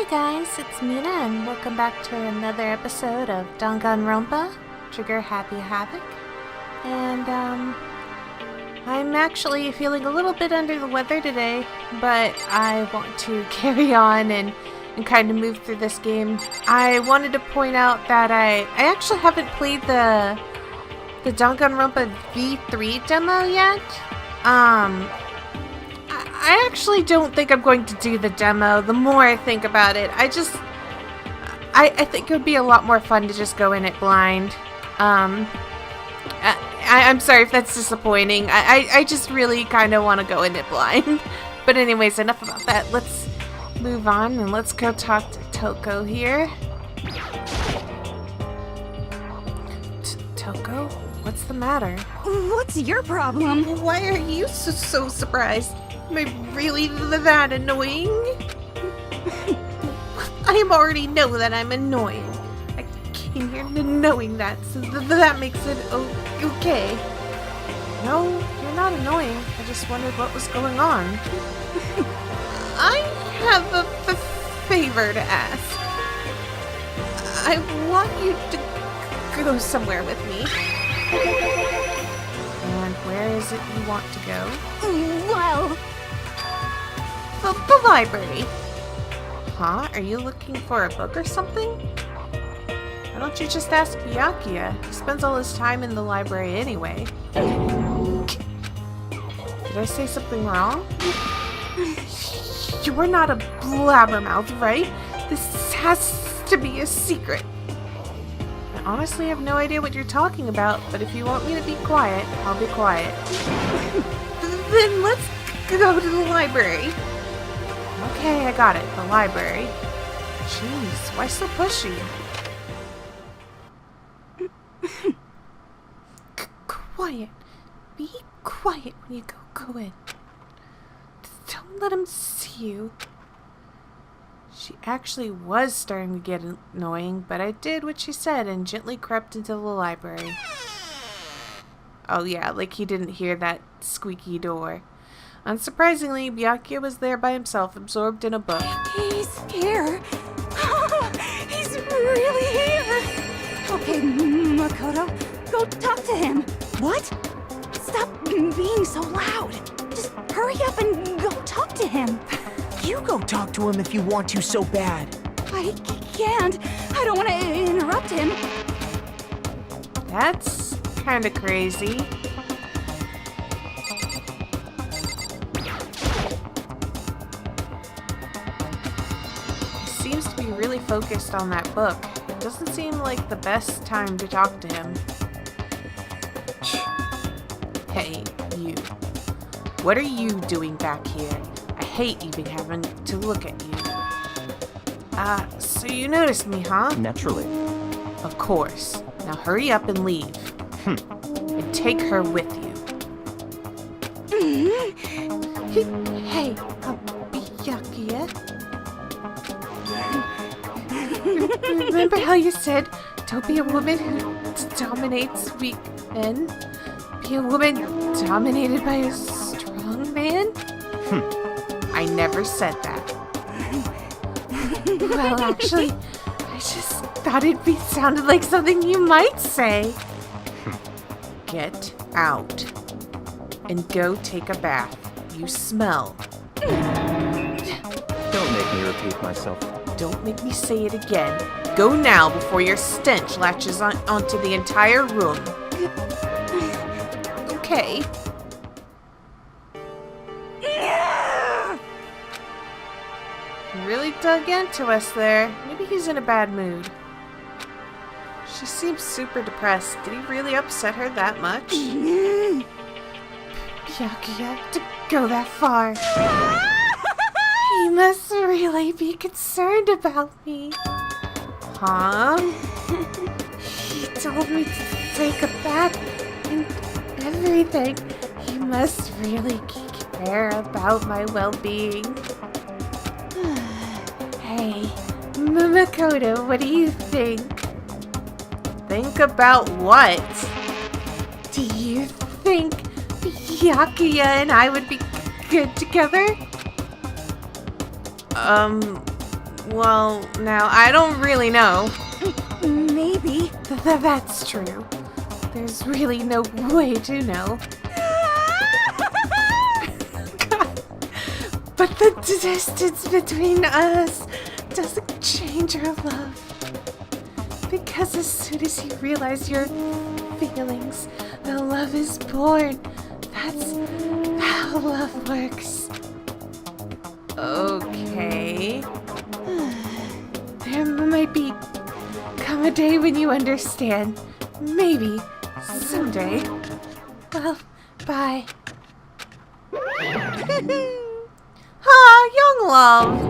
Hey guys, it's Mina and welcome back to another episode of Danganronpa, Trigger Happy Havoc. And I'm actually feeling a little bit under the weather today, but I want to carry on and kind of move through this game. I wanted to point out that I actually haven't played the Danganronpa V3 demo yet. I actually don't think I'm going to do the demo. The more I think about it, I think it would be a lot more fun to just go in it blind. I'm sorry if that's disappointing. I just really kind of want to go in it blind. But anyways, enough about that. Let's move on and let's go talk to Toko here. Toko? What's the matter? What's your problem? Why are you so surprised? Am I really that annoying? I already know that I'm annoying. I came here knowing that, so that makes it okay. No, you're not annoying. I just wondered what was going on. I have a favor to ask. I want you to go somewhere with me. And where is it you want to go? Well... The library. Huh? Are you looking for a book or something? Why don't you just ask Byakuya? He spends all his time in the library anyway. Did I say something wrong? You're not a blabbermouth, right? This has to be a secret. I honestly have no idea what you're talking about, but if you want me to be quiet, I'll be quiet. Then let's go to the library. Okay, I got it. The library. Jeez, why so pushy? Quiet. Be quiet when you go in. Don't let him see you. She actually was starting to get annoying, but I did what she said and gently crept into the library. Oh yeah, like he didn't hear that squeaky door. Unsurprisingly, Byakuya was there by himself, absorbed in a book. He's here. He's really here. Okay, Makoto, go talk to him. What? Stop being so loud. Just hurry up and go talk to him. You go talk to him if you want to so bad. I can't. I don't want to interrupt him. That's kind of crazy. Seems to be really focused on that book. It doesn't seem like the best time to talk to him. Hey, you. What are you doing back here? I hate even having to look at you. So you noticed me, huh? Naturally. Of course. Now hurry up and leave. And take her with you. Hey, Byakuya. Remember how you said, don't be a woman who dominates weak men? Be a woman dominated by a strong man? I never said that. Well, actually, I just thought it sounded like something you might say. Get out. And go take a bath. You smell. Don't make me repeat myself. Don't make me say it again. Go now before your stench latches onto the entire room. Okay. He really dug into us there. Maybe he's in a bad mood. She seems super depressed. Did he really upset her that much? Byakuya, to go that far. He must really be concerned about me. Huh? He told me to take a bath and everything. He must really care about my well-being. Hey, Makoto, what do you think? Think about what? Do you think Byakuya and I would be good together? Well, now, I don't really know. Maybe. That's true. There's really no way to know. God. But the distance between us doesn't change our love. Because as soon as you realize your feelings, the love is born. That's how love works. Okay. There might come a day when you understand. Maybe. Someday. Well, bye. Young love.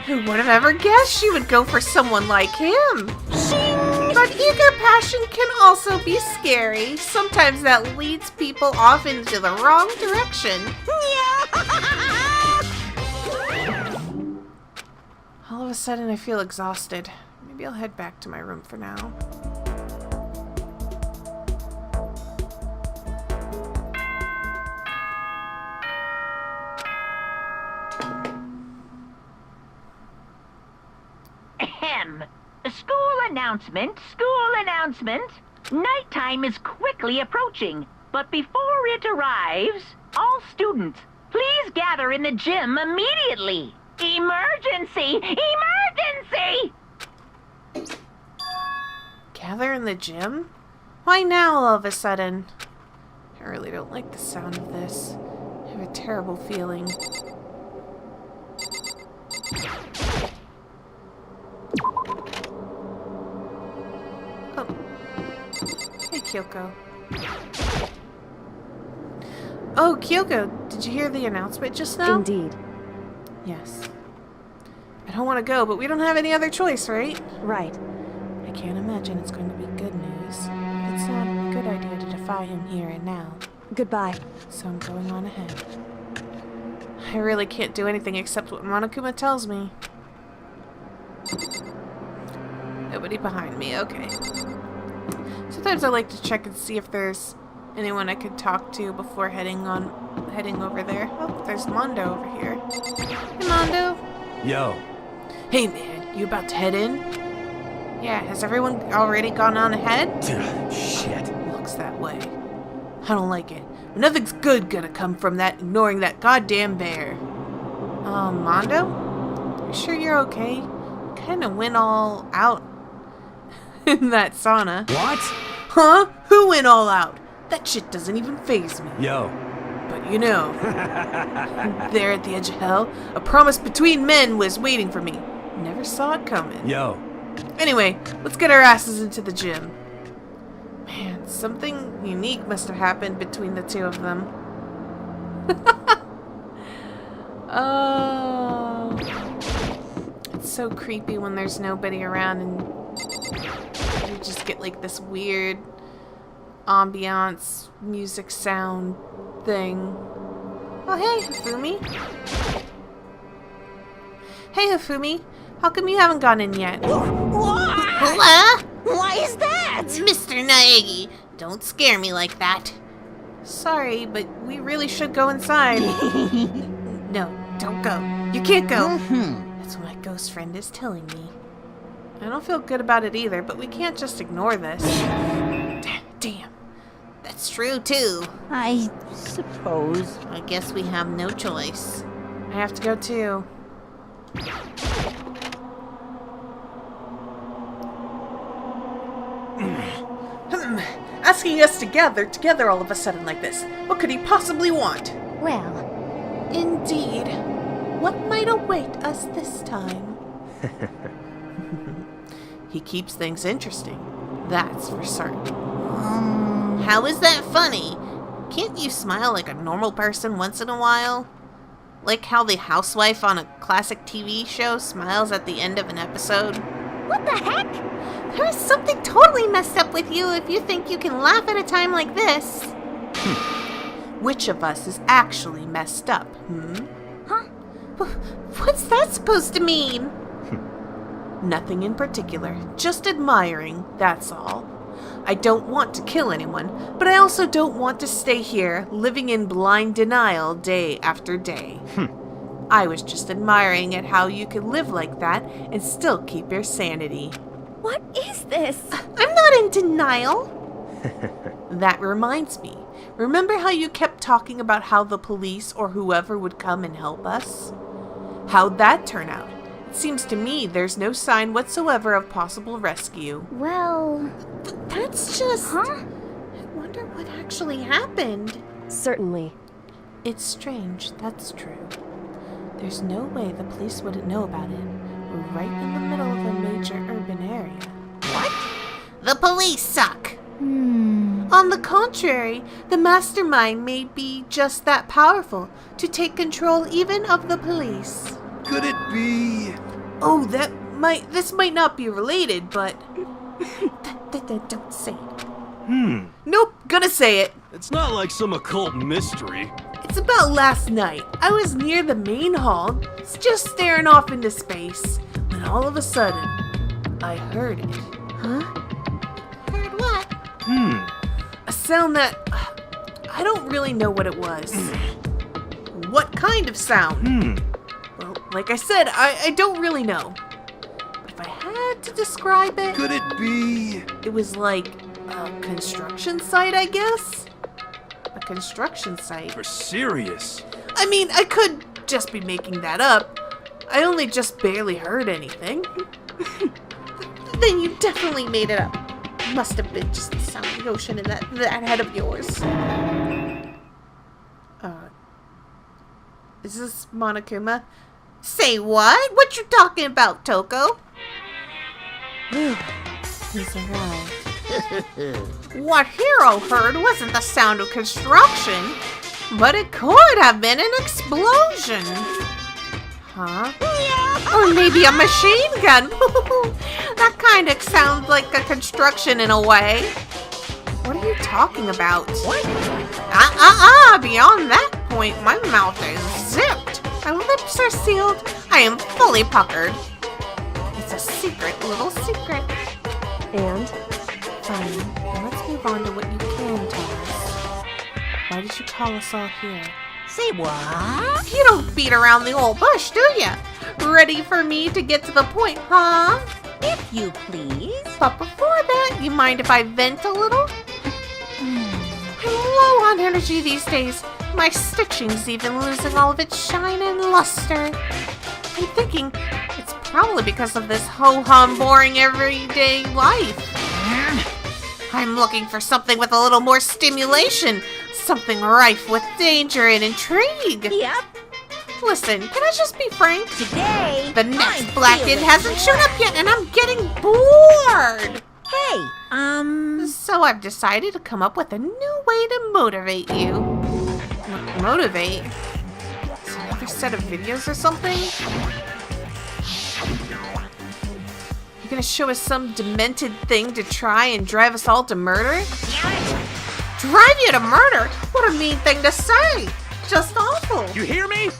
Who would have ever guessed she would go for someone like him? But eager passion can also be scary. Sometimes that leads people off into the wrong direction. All of a sudden, I feel exhausted. Maybe I'll head back to my room for now. Ahem. School announcement, school announcement. Nighttime is quickly approaching, but before it arrives, all students, please gather in the gym immediately. Emergency! Emergency! Gather in the gym? Why now all of a sudden? I really don't like the sound of this. I have a terrible feeling. Oh. Hey, Kyoko. Oh, Kyoko, did you hear the announcement just now? Indeed. Yes. I don't want to go, but we don't have any other choice, right? Right. I can't imagine it's going to be good news. It's not a good idea to defy him here and now. Goodbye. So I'm going on ahead. I really can't do anything except what Monokuma tells me. Nobody behind me, okay. Sometimes I like to check and see if there's anyone I could talk to before heading over there. Oh, there's Mondo over here. Hey, Mondo. Yo. Hey, man, you about to head in? Yeah, has everyone already gone on ahead? Shit. Looks that way. I don't like it. But nothing's good gonna come from that ignoring that goddamn bear. Mondo? You sure you're okay? Kinda went all out in that sauna. What? Huh? Who went all out? That shit doesn't even faze me. Yo. But you know, there at the edge of hell, a promise between men was waiting for me. Never saw it coming. Yo. Anyway, let's get our asses into the gym. Man, something unique must have happened between the two of them. Oh. It's so creepy when there's nobody around and you just get like this weird ambiance, music sound thing. Oh, hey, Hifumi. Hey, Hifumi. How come you haven't gone in yet? What? Why is that? Mr. Naegi, don't scare me like that. Sorry, but we really should go inside. No, don't go. You can't go. That's what my ghost friend is telling me. I don't feel good about it either, but we can't just ignore this. Damn. That's true, too. I suppose. I guess we have no choice. I have to go too. Asking us to gather together all of a sudden like this. What could he possibly want? Well, Indeed. What might await us this time? He keeps things interesting. That's for certain. How is that funny? Can't you smile like a normal person once in a while? Like how the housewife on a classic TV show smiles at the end of an episode? what the heck? There's something totally messed up with you if you think you can laugh at a time like this. Which of us is actually messed up, Huh? What's that supposed to mean? Nothing in particular. Just admiring, that's all. I don't want to kill anyone, but I also don't want to stay here living in blind denial day after day. I was just admiring at how you could live like that and still keep your sanity. What is this? I'm not in denial. That reminds me. Remember how you kept talking about how the police or whoever would come and help us? How'd that turn out? It seems to me there's no sign whatsoever of possible rescue. Well... That's just... Huh? I wonder what actually happened. Certainly. It's strange, that's true. There's no way the police wouldn't know about it. We're right in the middle of a major urban area. What? The police suck. On the contrary, the mastermind may be just that powerful to take control even of the police. Could it be? Oh, this might not be related, but... Don't say it. Nope, gonna say it. It's not like some occult mystery. It's about last night. I was near the main hall, just staring off into space, when all of a sudden, I heard it. Huh? Heard what? A sound that... I don't really know what it was. What kind of sound? Well, like I said, I don't really know. If I had to describe it... Could it be? It was like a construction site, I guess? A construction site. For serious? I mean, I could just be making that up. I only just barely heard anything. Then you definitely made it up. Must have been just the sound of the ocean in that head of yours. Is this Monokuma? Say what? What you talking about, Toko? He's arrived. What Hero heard wasn't the sound of construction, but it could have been an explosion. Huh? Or maybe a machine gun. That kind of sounds like a construction in a way. What are you talking about? What? Beyond that point, my mouth is zipped. My lips are sealed. I am fully puckered. It's a secret, little secret. And? Fine, now let's move on to what you can tell us. Why did you call us all here? Say what? You don't beat around the old bush, do ya? Ready for me to get to the point, huh? If you please. But before that, you mind if I vent a little? I'm low on energy these days. My stitching's even losing all of its shine and luster. I'm thinking it's probably because of this ho-hum boring everyday life. I'm looking for something with a little more stimulation. Something rife with danger and intrigue. Yep. Listen, can I just be frank? Today, The next I'm Blackened feeling hasn't shown up yet and I'm getting bored. Hey, So I've decided to come up with a new way to motivate you. Motivate? It's another set of videos or something? You're gonna show us some demented thing to try and drive us all to murder? Drive you to murder? What a mean thing to say! Just awful. You hear me?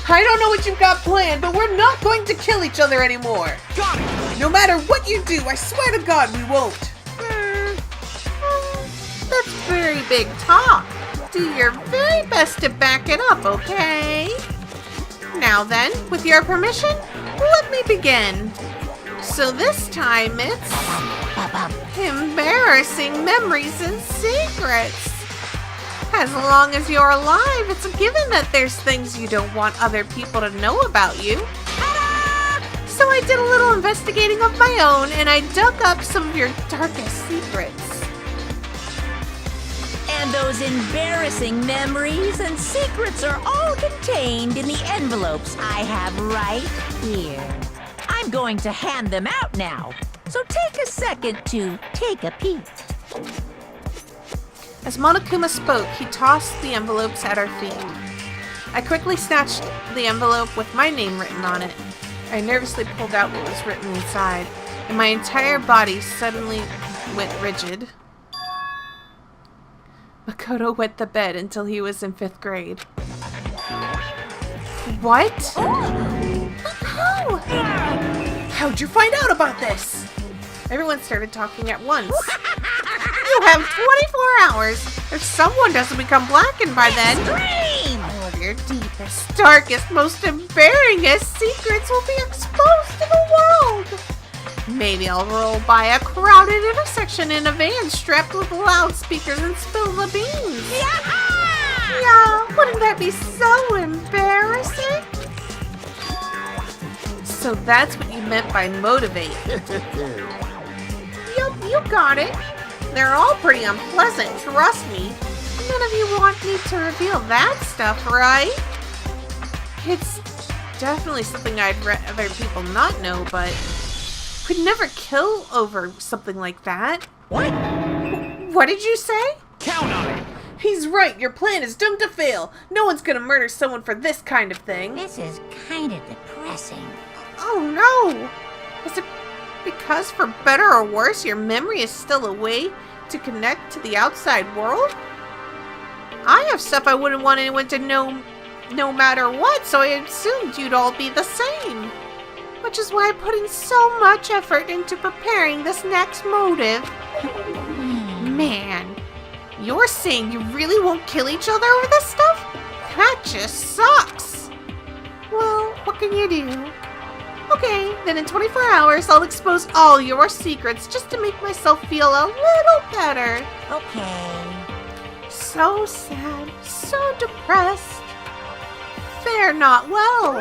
I don't know what you've got planned, but we're not going to kill each other anymore. Got it! No matter what you do, I swear to God we won't. That's very big talk. Do your very best to back it up, okay? Now then, with your permission, let me begin. So this time it's embarrassing memories and secrets. As long as you're alive, it's a given that there's things you don't want other people to know about you. So I did a little investigating of my own, and I dug up some of your darkest secrets. And those embarrassing memories and secrets are all contained in the envelopes I have right here. I'm going to hand them out now, so take a second to take a peek. As Monokuma spoke, he tossed the envelopes at our feet. I quickly snatched the envelope with my name written on it. I nervously pulled out what was written inside, and my entire body suddenly went rigid. Makoto wet the bed until he was in 5th grade. What? How? How'd you find out about this? Everyone started talking at once. You have 24 hours. If someone doesn't become blackened by then... Scream! Oh, your deepest, darkest, most embarrassingest secrets will be exposed to the world. Maybe I'll roll by a crowded intersection in a van strapped with loudspeakers and spill the beans. Yeah, wouldn't that be so embarrassing? So that's what you meant by motivate. Yup, you got it. They're all pretty unpleasant, trust me. None of you want me to reveal that stuff, right? It's definitely something I'd rather people not know, but could never kill over something like that. What? What did you say? Count on it. He's right, your plan is doomed to fail. No one's gonna murder someone for this kind of thing. This is kind of depressing. Oh no! Is it because for better or worse, your memory is still a way to connect to the outside world? I have stuff I wouldn't want anyone to know no matter what, so I assumed you'd all be the same. Which is why I put in so much effort into preparing this next motive. Man, you're saying you really won't kill each other over this stuff? That just sucks. Well, what can you do? Okay, then in 24 hours, I'll expose all your secrets just to make myself feel a little better. Okay. So sad, so depressed. Fare not well.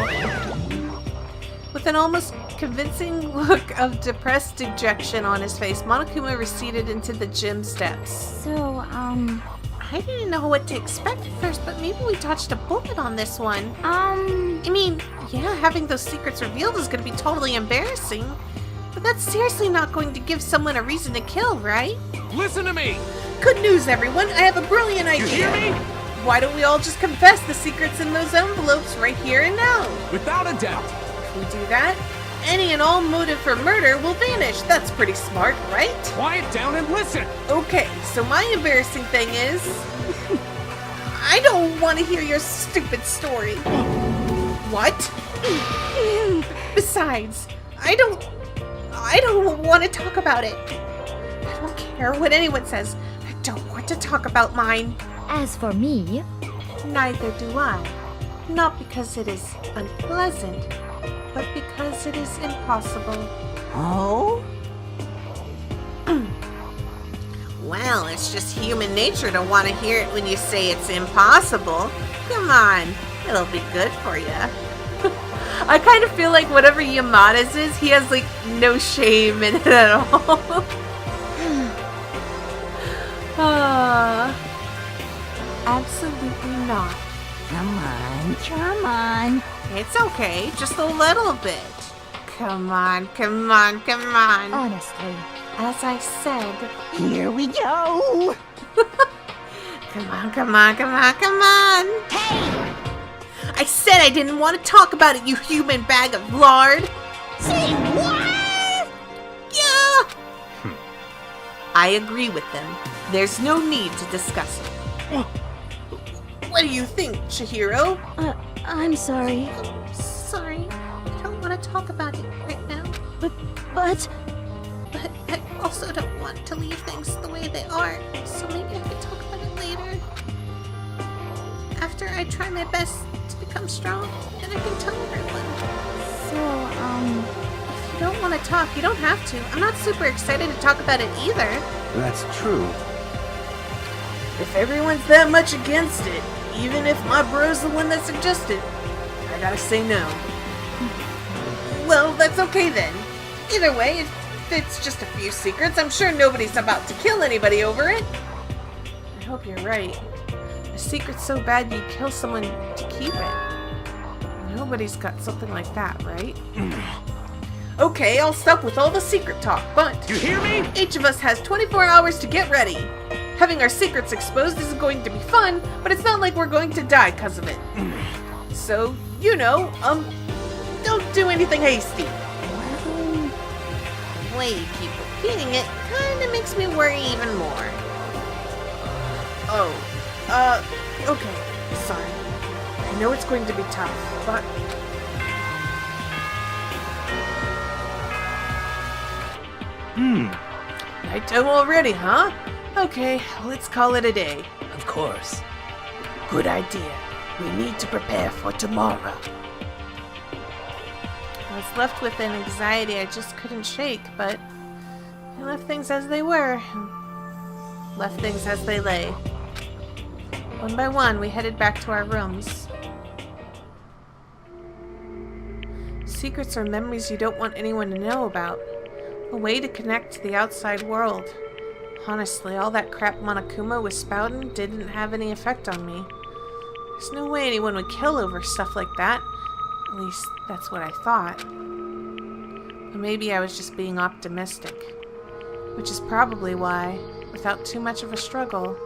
With an almost convincing look of depressed dejection on his face, Monokuma receded into the gym steps. So, I didn't know what to expect at first, but maybe we dodged a bullet on this one. I mean, yeah, having those secrets revealed is going to be totally embarrassing, but that's seriously not going to give someone a reason to kill, right? Listen to me. Good news, everyone! I have a brilliant idea! You hear me? Why don't we all just confess the secrets in those envelopes right here and now? Without a doubt. If we do that, any and all motive for murder will vanish. That's pretty smart, right? Quiet down and listen. Okay, so my embarrassing thing is... I don't want to hear your stupid story. What? Besides, I don't want to talk about it. I don't care what anyone says. I don't want to talk about mine. as for me, Neither do I. Not because it is unpleasant, but because it is impossible. Oh? Well, it's just human nature to want to hear it when you say it's impossible. Come on, it'll be good for you. I kind of feel like whatever Yamada's is, he has like no shame in it at all. Absolutely not. come on. It's okay, just a little bit. Come on, come on, come on. Honestly. As I said, Here we go! come on, come on, come on, come on. Hey! I said I didn't want to talk about it, you human bag of lard. Say what? Yeah! I agree with them. There's no need to discuss it. What do you think, Chihiro? I'm sorry. Sorry, I don't want to talk about it right now. But But I also don't want to leave things the way they are, so maybe I can talk about it later. After I try my best to become strong, and I can tell everyone. If you don't want to talk, you don't have to. I'm not super excited to talk about it either. That's true. If everyone's that much against it, even if my bro's the one that suggested, I gotta say no. Well, that's okay then. Either way, if it's just a few secrets, I'm sure nobody's about to kill anybody over it. I hope you're right. A secret's so bad you'd kill someone to keep it. Nobody's got something like that, right? Okay, I'll stop with all the secret talk, but You hear me? each of us has 24 hours to get ready. Having our secrets exposed is going to be fun, but it's not like we're going to die because of it. So, you know, don't do anything hasty. The way you keep repeating it kinda makes me worry even more. Okay, sorry. I know it's going to be tough, but... Nighttime already, huh? Okay, let's call it a day. Of course. Good idea. We need to prepare for tomorrow. I was left with an anxiety I just couldn't shake, but I left things as they were, and left things as they lay. One by one, we headed back to our rooms. Secrets are memories you don't want anyone to know about. A way to connect to the outside world. Honestly, all that crap Monokuma was spouting didn't have any effect on me. There's no way anyone would kill over stuff like that. At least, that's what I thought. But maybe I was just being optimistic. Which is probably why, without too much of a struggle...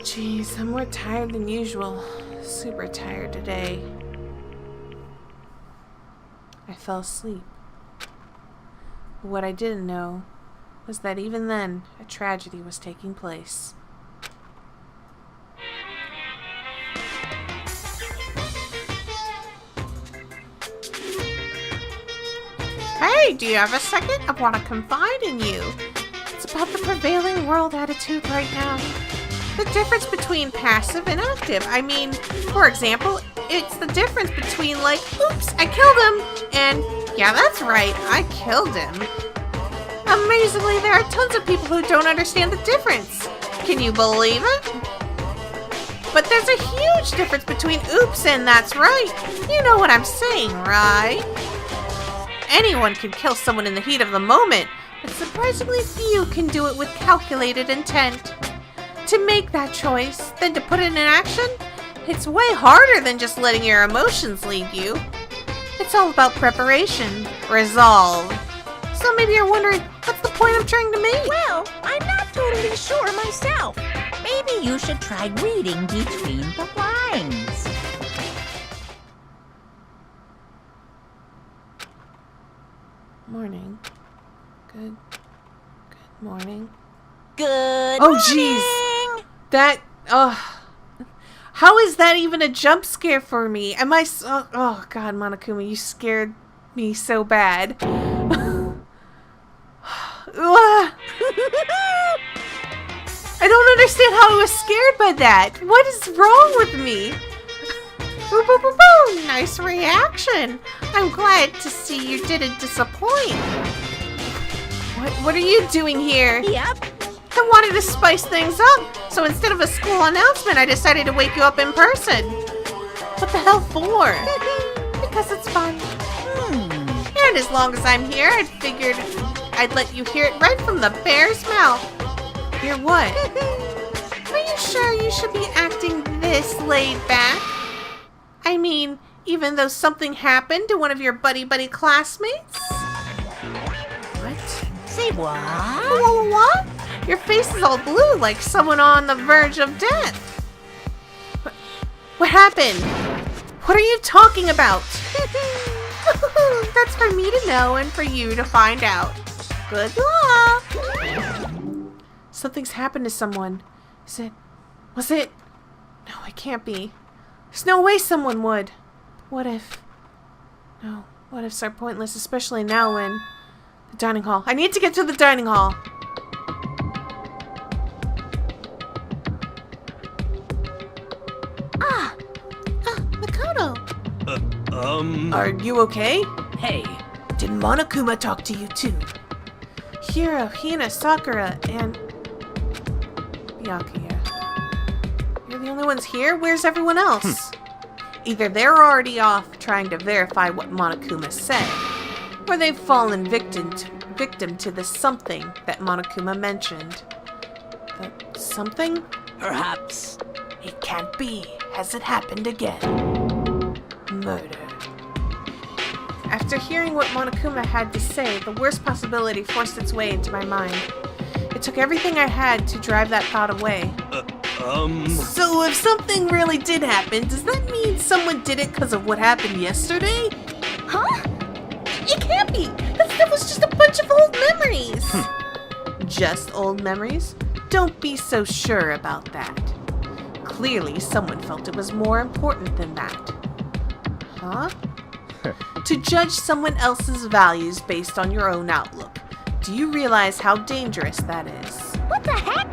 Jeez, I'm more tired than usual. Super tired today. I fell asleep. But what I didn't know was that even then, a tragedy was taking place. Hey, do you have a second? I want to confide in you. It's about the prevailing world attitude right now. The difference between passive and active. I mean, for example, it's the difference between like, oops, I killed him, and yeah, that's right, I killed him. Amazingly, there are tons of people who don't understand the difference. Can you believe it? But there's a huge difference between oops and that's right. You know what I'm saying, right? Anyone can kill someone in the heat of the moment, but surprisingly few can do it with calculated intent. To make that choice, then to put it in action, it's way harder than just letting your emotions lead you. It's all about preparation, resolve. So maybe you're wondering, what's the point I'm trying to make? Well, I'm not totally sure myself. Maybe you should try reading between the lines. Morning. Good morning. Good Oh, morning. jeez. That, how is that even a jump scare for me? Am I so, oh god, Monokuma, you scared me so bad. I don't understand how I was scared by that. What is wrong with me? Boo, boo, boo, boo. Nice reaction. I'm glad to see you didn't disappoint. What are you doing here? Yep. I wanted to spice things up, so instead of a school announcement, I decided to wake you up in person. What the hell for? Because it's fun. And as long as I'm here, I figured I'd let you hear it right from the bear's mouth. Hear what? Are you sure you should be acting this laid back? I mean, even though something happened to one of your buddy classmates? What? Say what? What? Your face is all blue like someone on the verge of death. What happened? What are you talking about? That's for me to know and for you to find out. Good luck. Something's happened to someone. Was it? No, it can't be. There's no way someone would. What if? No, what ifs are pointless, especially now when... The dining hall. I need to get to the dining hall. Makoto. Are you okay? Hey, did Monokuma talk to you too? Hiro, Hina, Sakura, and... Byakuya. You're the only ones here? Where's everyone else? Either they're already off trying to verify what Monokuma said, or they've fallen victim to the something that Monokuma mentioned. The something? Perhaps it can't be. Has it happened again? Murder. After hearing what Monokuma had to say, the worst possibility forced its way into my mind. It took everything I had to drive that thought away. So if something really did happen, does that mean someone did it because of what happened yesterday? Huh? It can't be! That stuff was just a bunch of old memories! Just old memories? Don't be so sure about that. Clearly, someone felt it was more important than that. Huh? To judge someone else's values based on your own outlook. Do you realize how dangerous that is? What the heck?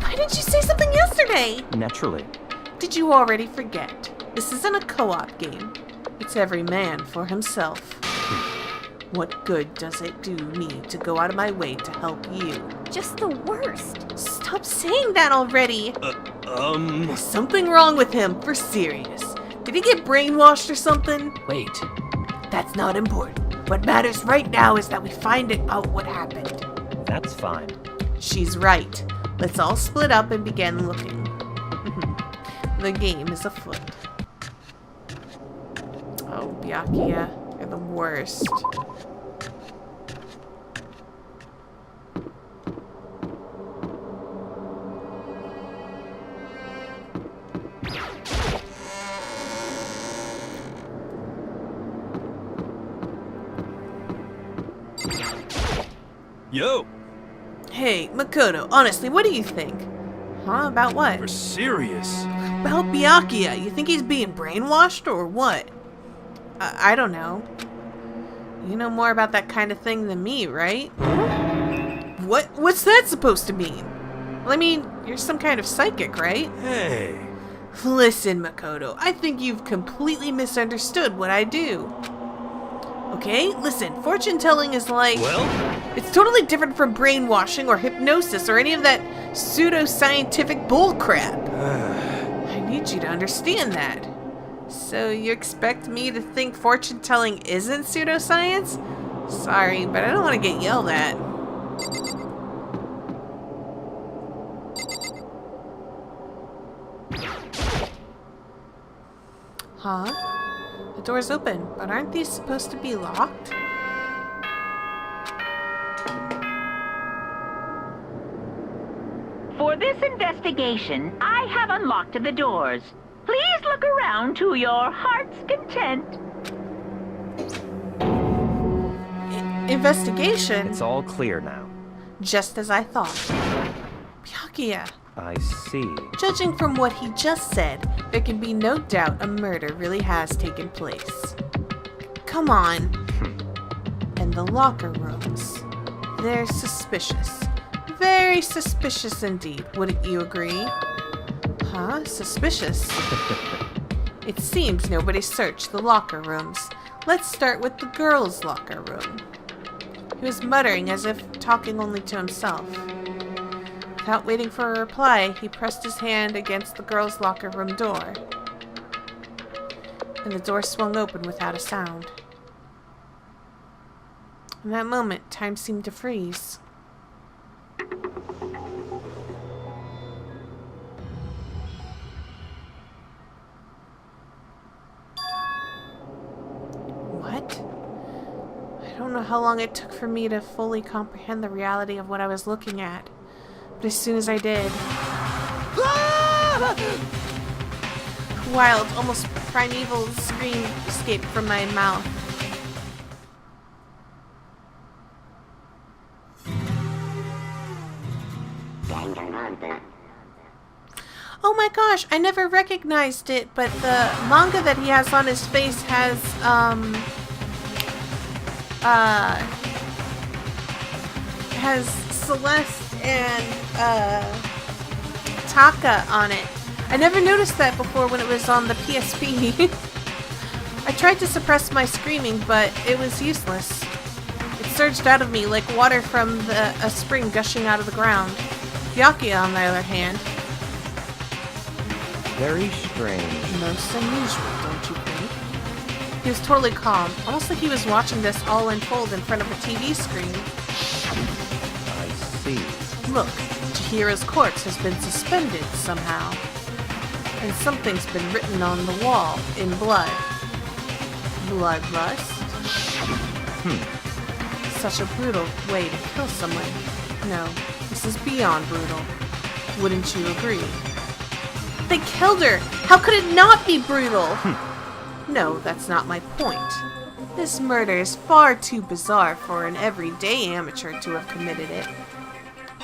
My Why didn't you say something yesterday? Naturally. Did you already forget? This isn't a co-op game. It's every man for himself. What good does it do me to go out of my way to help you? Just the worst. Stop saying that already! There's something wrong with him, for serious. Did he get brainwashed or something? Wait, that's not important. What matters right now is that we find out what happened. That's fine. She's right. Let's all split up and begin looking. The game is afoot. Oh, Byakuya, you're the worst. Yo, Hey, Makoto, honestly, what do you think? Huh? About what? we're serious. About Byakuya. You think he's being brainwashed or what? I don't know. You know more about that kind of thing than me, right? What's that supposed to mean? Well, I mean, you're some kind of psychic, right? Hey. Listen, Makoto, I think you've completely misunderstood what I do. Okay? Listen, fortune telling is like... Well? It's totally different from brainwashing or hypnosis or any of that pseudo-scientific bullcrap. I need you to understand that. So you expect me to think fortune telling isn't pseudoscience? Sorry, but I don't want to get yelled at. Huh? The door's open, but aren't these supposed to be locked? For this investigation, I have unlocked the doors. Please look around to your heart's content. Investigation? It's all clear now. Just as I thought. Byakuya. I see. Judging from what he just said, there can be no doubt a murder really has taken place. Come on. And the locker rooms. They're suspicious. Very suspicious indeed, wouldn't you agree? Huh? Suspicious? It seems nobody searched the locker rooms. Let's start with the girls' locker room. He was muttering as if talking only to himself. Without waiting for a reply, he pressed his hand against the girls' locker room door. And the door swung open without a sound. In that moment, time seemed to freeze. What? I don't know how long it took for me to fully comprehend the reality of what I was looking at. But as soon as I did... A wild, almost primeval scream escaped from my mouth. Oh my gosh, I never recognized it, but the manga that he has on his face has, has Celeste and, Taka on it. I never noticed that before when it was on the PSP. I tried to suppress my screaming, but it was useless. It surged out of me like water from a spring gushing out of the ground. Byakuya, on the other hand, Very strange. most unusual, don't you think? He was totally calm, almost like he was watching this all unfold in front of a TV screen. I see. Look, Chihiro's corpse has been suspended somehow. And something's been written on the wall in blood. Bloodlust? Such a brutal way to kill someone. No, this is beyond brutal. Wouldn't you agree? They killed her! How could it not be brutal? No, that's not my point. This murder is far too bizarre for an everyday amateur to have committed it.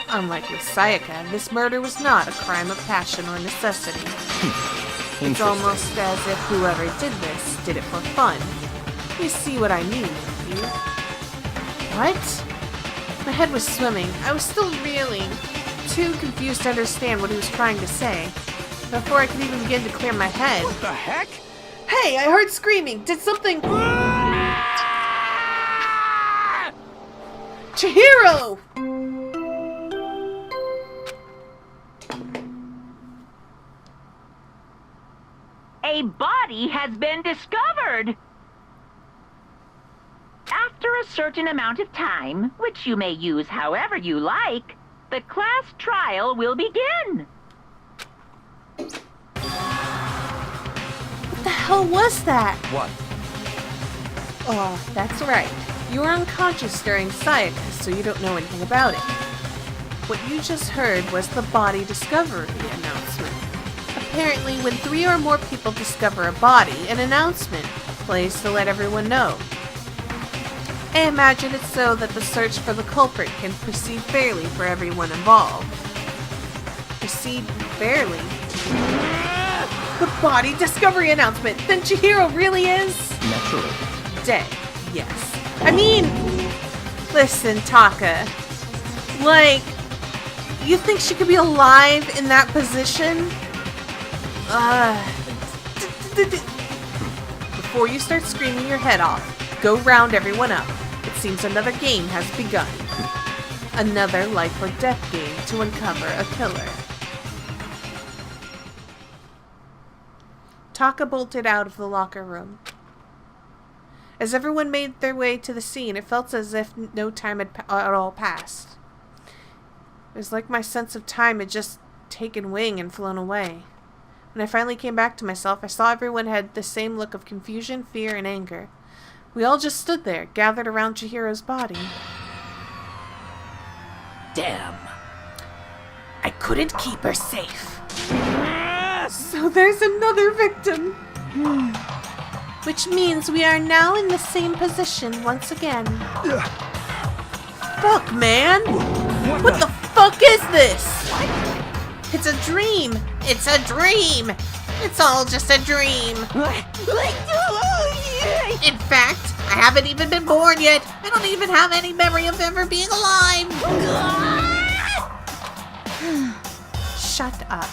Unlike with Sayaka, this murder was not a crime of passion or necessity. It's Interesting. almost as if whoever did this did it for fun. You see what I mean, don't you? What? My head was swimming. I was still reeling. too confused to understand what he was trying to say. Before I could even begin to clear my head. What the heck? Hey, I heard screaming! Did something... Chihiro! A body has been discovered! After a certain amount of time, which you may use however you like, the class trial will begin. What the hell was that? What? Oh, that's right. You were unconscious during Sayaka, so you don't know anything about it. What you just heard was the body discovery announcement. Apparently, when 3 or more people discover a body, an announcement plays to let everyone know. I imagine it's so that the search for the culprit can proceed fairly for everyone involved. Proceed fairly? The body discovery announcement! Then Chihiro really is... Naturally. dead, yes. I mean, listen, Taka. Like, you think she could be alive in that position? Before you start screaming your head off, go round everyone up. It seems another game has begun. Another life or death game to uncover a killer. Taka bolted out of the locker room. As everyone made their way to the scene, it felt as if no time had at all passed. It was like my sense of time had just taken wing and flown away. When I finally came back to myself, I saw everyone had the same look of confusion, fear, and anger. We all just stood there, gathered around Chihiro's body. Damn. I couldn't keep her safe. So there's another victim. Which means we are now in the same position once again. Fuck, man! What the fuck is this? It's a dream! It's a dream! It's all just a dream! In fact, I haven't even been born yet! I don't even have any memory of ever being alive! Shut up.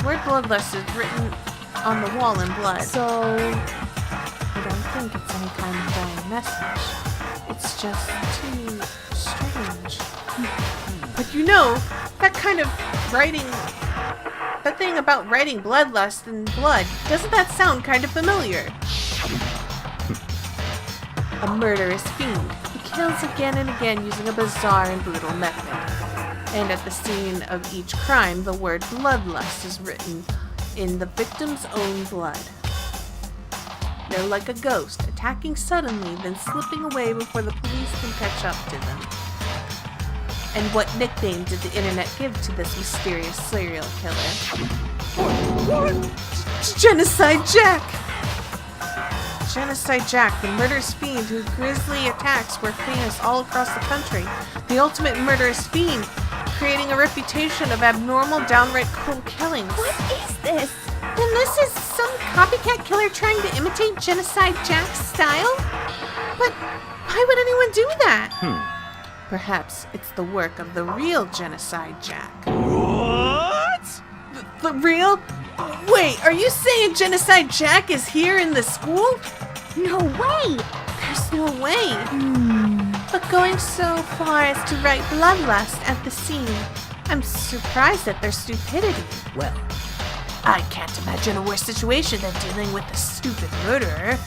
Word Bloodlust is written on the wall in blood. So, I don't think it's any kind of dying message. It's just too strange. But you know, that kind of writing... That thing about writing bloodlust in blood, doesn't that sound kind of familiar? A murderous fiend who kills again and again using a bizarre and brutal method. And at the scene of each crime, the word bloodlust is written in the victim's own blood. They're like a ghost, attacking suddenly, then slipping away before the police can catch up to them. And what nickname did the internet give to this mysterious serial killer? Genocide Jack! Genocide Jack, the murderous fiend whose grisly attacks were famous all across the country. The ultimate murderous fiend, creating a reputation of abnormal, downright cruel killings. What is this? Then this is some copycat killer trying to imitate Genocide Jack's style? But why would anyone do that? Perhaps it's the work of the real Genocide Jack. What? The real? Wait, are you saying Genocide Jack is here in the school? No way! There's no way. But going so far as to write Bloodlust at the scene, I'm surprised at their stupidity. Well, I can't imagine a worse situation than dealing with a stupid murderer.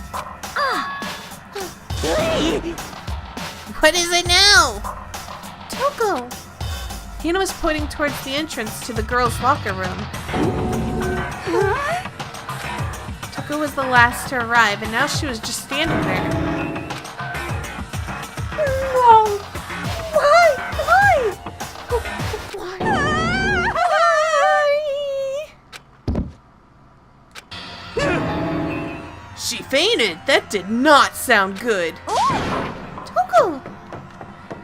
What is it now? Toko! Hina was pointing towards the entrance to the girls' locker room. Toko was the last to arrive, and now she was just standing there. No! Why? Why? Why? She fainted! That did not sound good! Toko!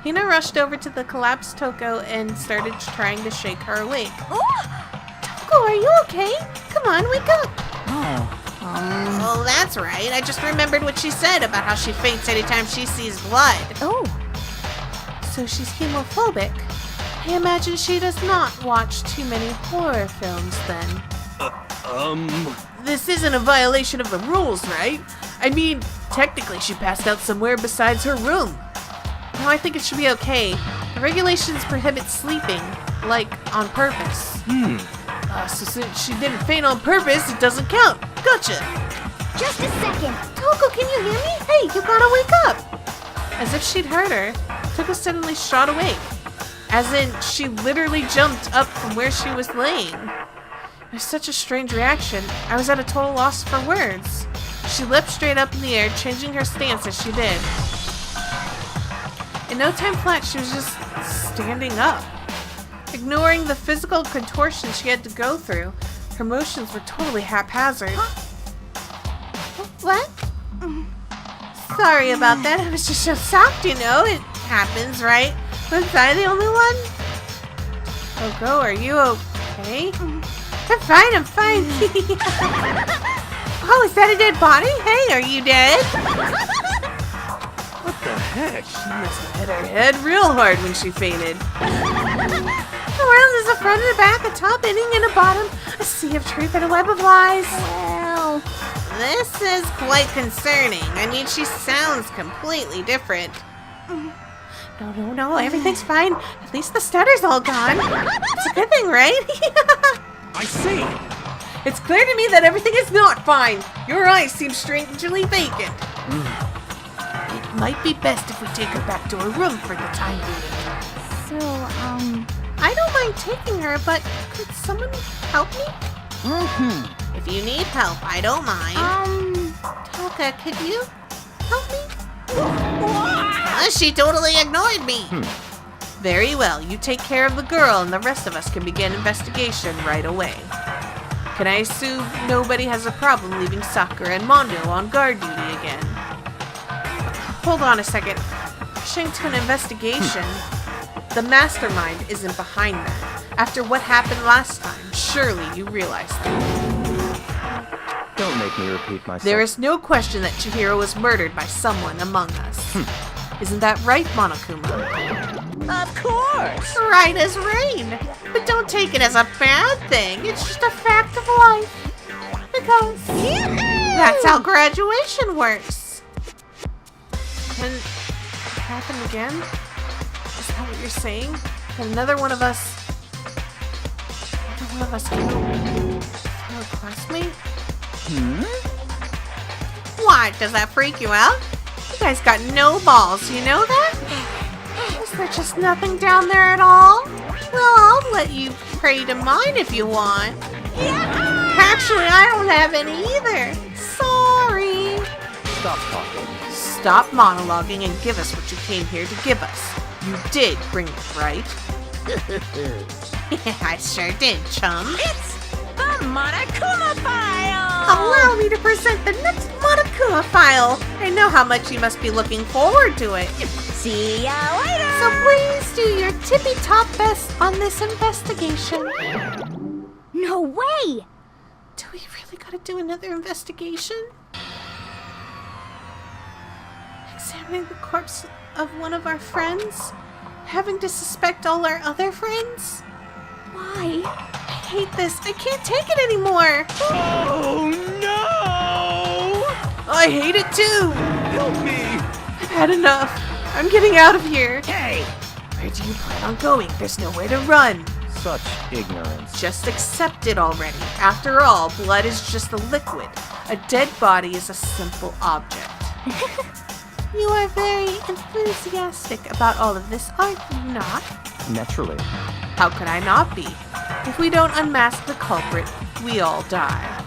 Hina rushed over to the collapsed Toko and started trying to shake her awake. Toko, are you okay? Come on, wake up! Oh, Oh, that's right. I just remembered what she said about how she faints anytime she sees blood. Oh, So she's hemophobic. I imagine she does not watch too many horror films then. This isn't a violation of the rules, right? I mean, technically she passed out somewhere besides her room. No, I think it should be okay. The regulations prohibit sleeping, like, on purpose. So since she didn't faint on purpose, it doesn't count. Gotcha. just a second. Toko, can you hear me? Hey, you gotta wake up! As if she'd heard her, Toko suddenly shot awake. As in, she literally jumped up from where she was laying. It was such a strange reaction. I was at a total loss for words. She leapt straight up in the air, changing her stance as she did. In no time flat, she was just standing up. Ignoring the physical contortion she had to go through, her motions were totally haphazard. What? Sorry about that. I was just so shocked, you know. It happens, right? Was I the only one? Toko, are you okay? I'm fine, I'm fine. Oh, is that a dead body? Hey, are you dead? What the heck? She must have hit her head real hard when she fainted. Around there's a front and a back, a top, ending, and a bottom, a sea of truth and a web of lies. Well, This is quite concerning. I mean, she sounds completely different. No, everything's fine. At least the stutter's all gone. It's a good thing, right? I see. It's clear to me that everything is not fine. Your eyes seem strangely vacant. It might be best if we take her back to her room for the time being. so, I don't mind taking her, but could someone help me? If you need help, I don't mind. Toka, could you help me? She totally ignored me. Very well, you take care of the girl and the rest of us can begin investigation right away. Can I assume nobody has a problem leaving Sakura and Mondo on guard duty again? Hold on a second. Rushing to an investigation. The mastermind isn't behind that. After what happened last time, surely you realize that. Don't make me repeat myself. There is no question that Chihiro was murdered by someone among us. Isn't that right, Monokuma? Of course! Right as rain. But don't take it as a bad thing. It's just a fact of life. Because that's how graduation works. Can it happen again? Is that what you're saying? That another one of us killed a classmate? Why? Does that freak you out? You guys got no balls, you know that? Is there just nothing down there at all? Well, I'll let you pray to mine if you want. Actually, I don't have any either. Sorry. Stop talking. Stop monologuing and give us what you came here to give us. You did bring it, right? I sure did, chum. It's the Monokuma File! Allow me to present the next Monokuma file. I know how much you must be looking forward to it. See ya later! So please do your tippy-top best on this investigation. no way! Do we really gotta do another investigation? Examining the corpse of one of our friends? Having to suspect all our other friends? Why? I hate this. I can't take it anymore. Oh no! I hate it too! Help me! I've had enough. I'm getting out of here. Hey! Where do you plan on going? There's nowhere to run. Such ignorance. Just accept it already. After all, blood is just a liquid. A dead body is a simple object. You are very enthusiastic about all of this, are you not? Naturally. How could I not be? If we don't unmask the culprit, we all die.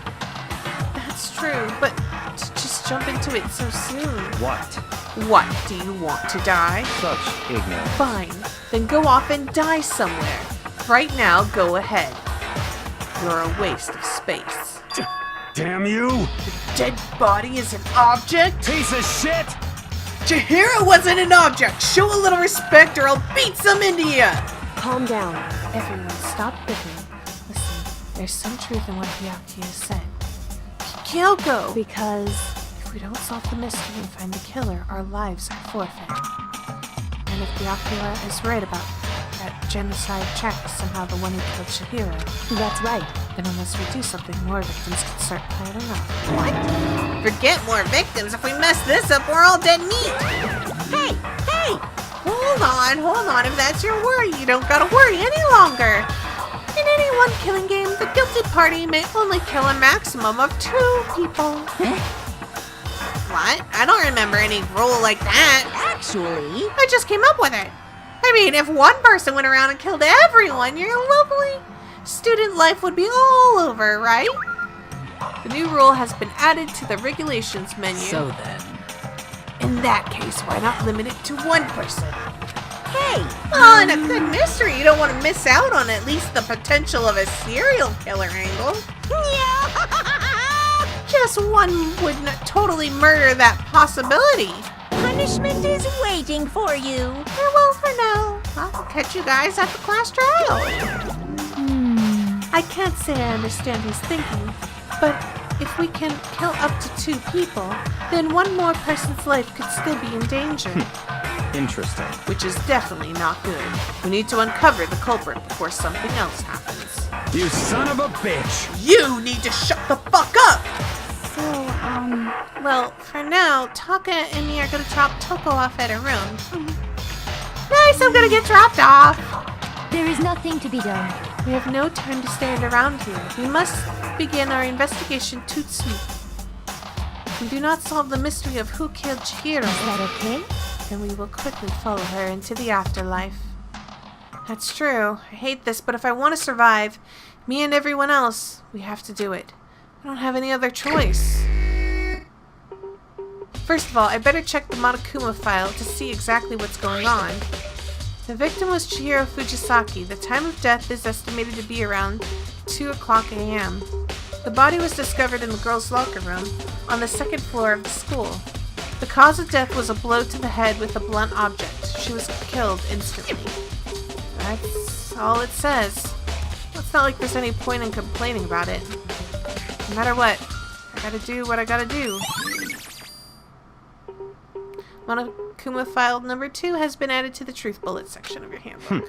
That's true, but to just jump into it so soon. What? What, do you want to die? Such ignorance. Fine, then go off and die somewhere. Right now, go ahead. You're a waste of space. Damn you! The dead body is an object? Piece of shit! Chihiro wasn't an object! Show a little respect or I'll beat some into ya! Calm down. Everyone, stop bickering. Listen, there's some truth in what Hyakki has said. Kyoko! Because If we don't solve the mystery and find the killer, our lives are forfeit. And if Byakuya is right about that genocide check is somehow the one who killed Chihiro, that's right. then unless we do something, more victims can start piling up. What? Forget more victims. If we mess this up, we're all dead meat. Hey! Hold on. If that's your worry, you don't gotta worry any longer. In any one killing game, the guilty party may only kill a maximum of 2 people. What? I don't remember any rule like that. Actually, I just came up with it. I mean, if one person went around and killed everyone, your lovely student life would be all over, right? The new rule has been added to the regulations menu. So then. In that case, why not limit it to 1 person? hey! Oh, and a good mystery. You don't want to miss out on at least the potential of a serial killer angle. Just one would not totally murder that possibility. Punishment is waiting for you. Farewell for now. I'll catch you guys at the class trial. I can't say I understand his thinking, but if we can kill up to 2 people, then 1 more person's life could still be in danger. Interesting. Which is definitely not good. We need to uncover the culprit before something else happens. You son of a bitch! You need to shut the fuck up! So, Well, for now, Taka and me are gonna drop Toko off at her room. Nice, I'm gonna get dropped off. there is nothing to be done. We have no time to stand around here. We must begin our investigation tout de suite. If we do not solve the mystery of who killed Chihiro, Is that okay? then we will quickly follow her into the afterlife. That's true. I hate this, but if I want to survive, me and everyone else, we have to do it. I don't have any other choice. First of all, I better check the Monokuma file to see exactly what's going on. The victim was Chihiro Fujisaki. The time of death is estimated to be around 2:00 a.m. The body was discovered in the girls' locker room on the 2nd floor of the school. The cause of death was a blow to the head with a blunt object. She was killed instantly. That's all it says. Well, it's not like there's any point in complaining about it. No matter what, I gotta do what I gotta do. Monokuma file number 2 has been added to the truth bullet section of your handbook.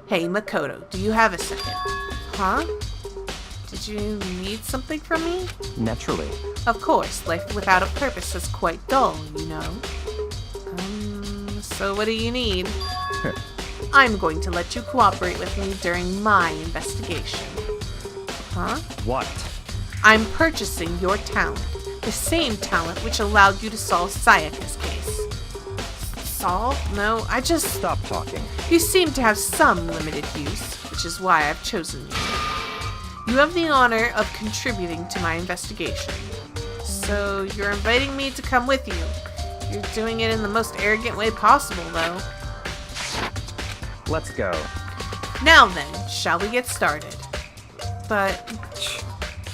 Hey, Makoto, do you have a second? Huh? Did you need something from me? Naturally. Of course, life without a purpose is quite dull, you know. So what do you need? I'm going to let you cooperate with me during my investigation. Huh? What? I'm purchasing your talent. The same talent which allowed you to solve Sayaka's case. Solve? No, I just... Stop talking. You seem to have some limited use, which is why I've chosen you. You have the honor of contributing to my investigation. So you're inviting me to come with you. You're doing it in the most arrogant way possible, though. Let's go. Now then, shall we get started? But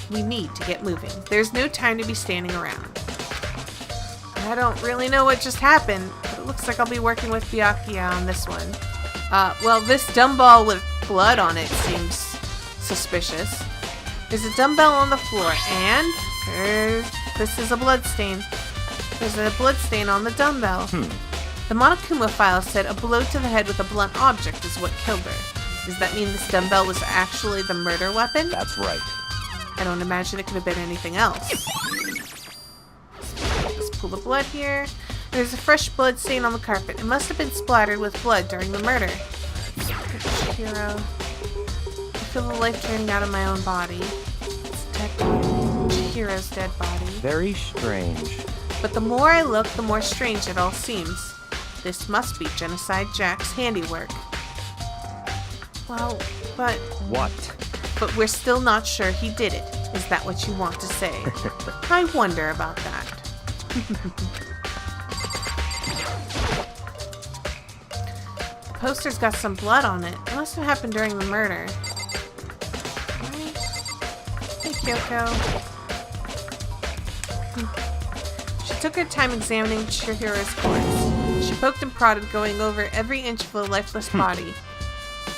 we need to get moving. There's no time to be standing around. I don't really know what just happened, but it looks like I'll be working with Byakuya on this one. Well, this dumbbell with blood on it seems suspicious. There's a dumbbell on the floor, and this is a blood stain. There's a blood stain on the dumbbell. The Monokuma file said a blow to the head with a blunt object is what killed her. Does that mean this dumbbell was actually the murder weapon? That's right. I don't imagine it could have been anything else. Let's pull the blood here. There's a fresh blood stain on the carpet. It must have been splattered with blood during the murder. Chihiro. I feel the life draining out of my own body. It's a dead body. Chihiro's dead body. Very strange. But the more I look, the more strange it all seems. This must be Genocide Jack's handiwork. Well, but What? we're still not sure he did it. Is that what you want to say? I wonder about that. The poster's got some blood on it. It must have happened during the murder. Hey, Kyoko. She took her time examining Chihiro's corpse. She poked and prodded, going over every inch of the lifeless body.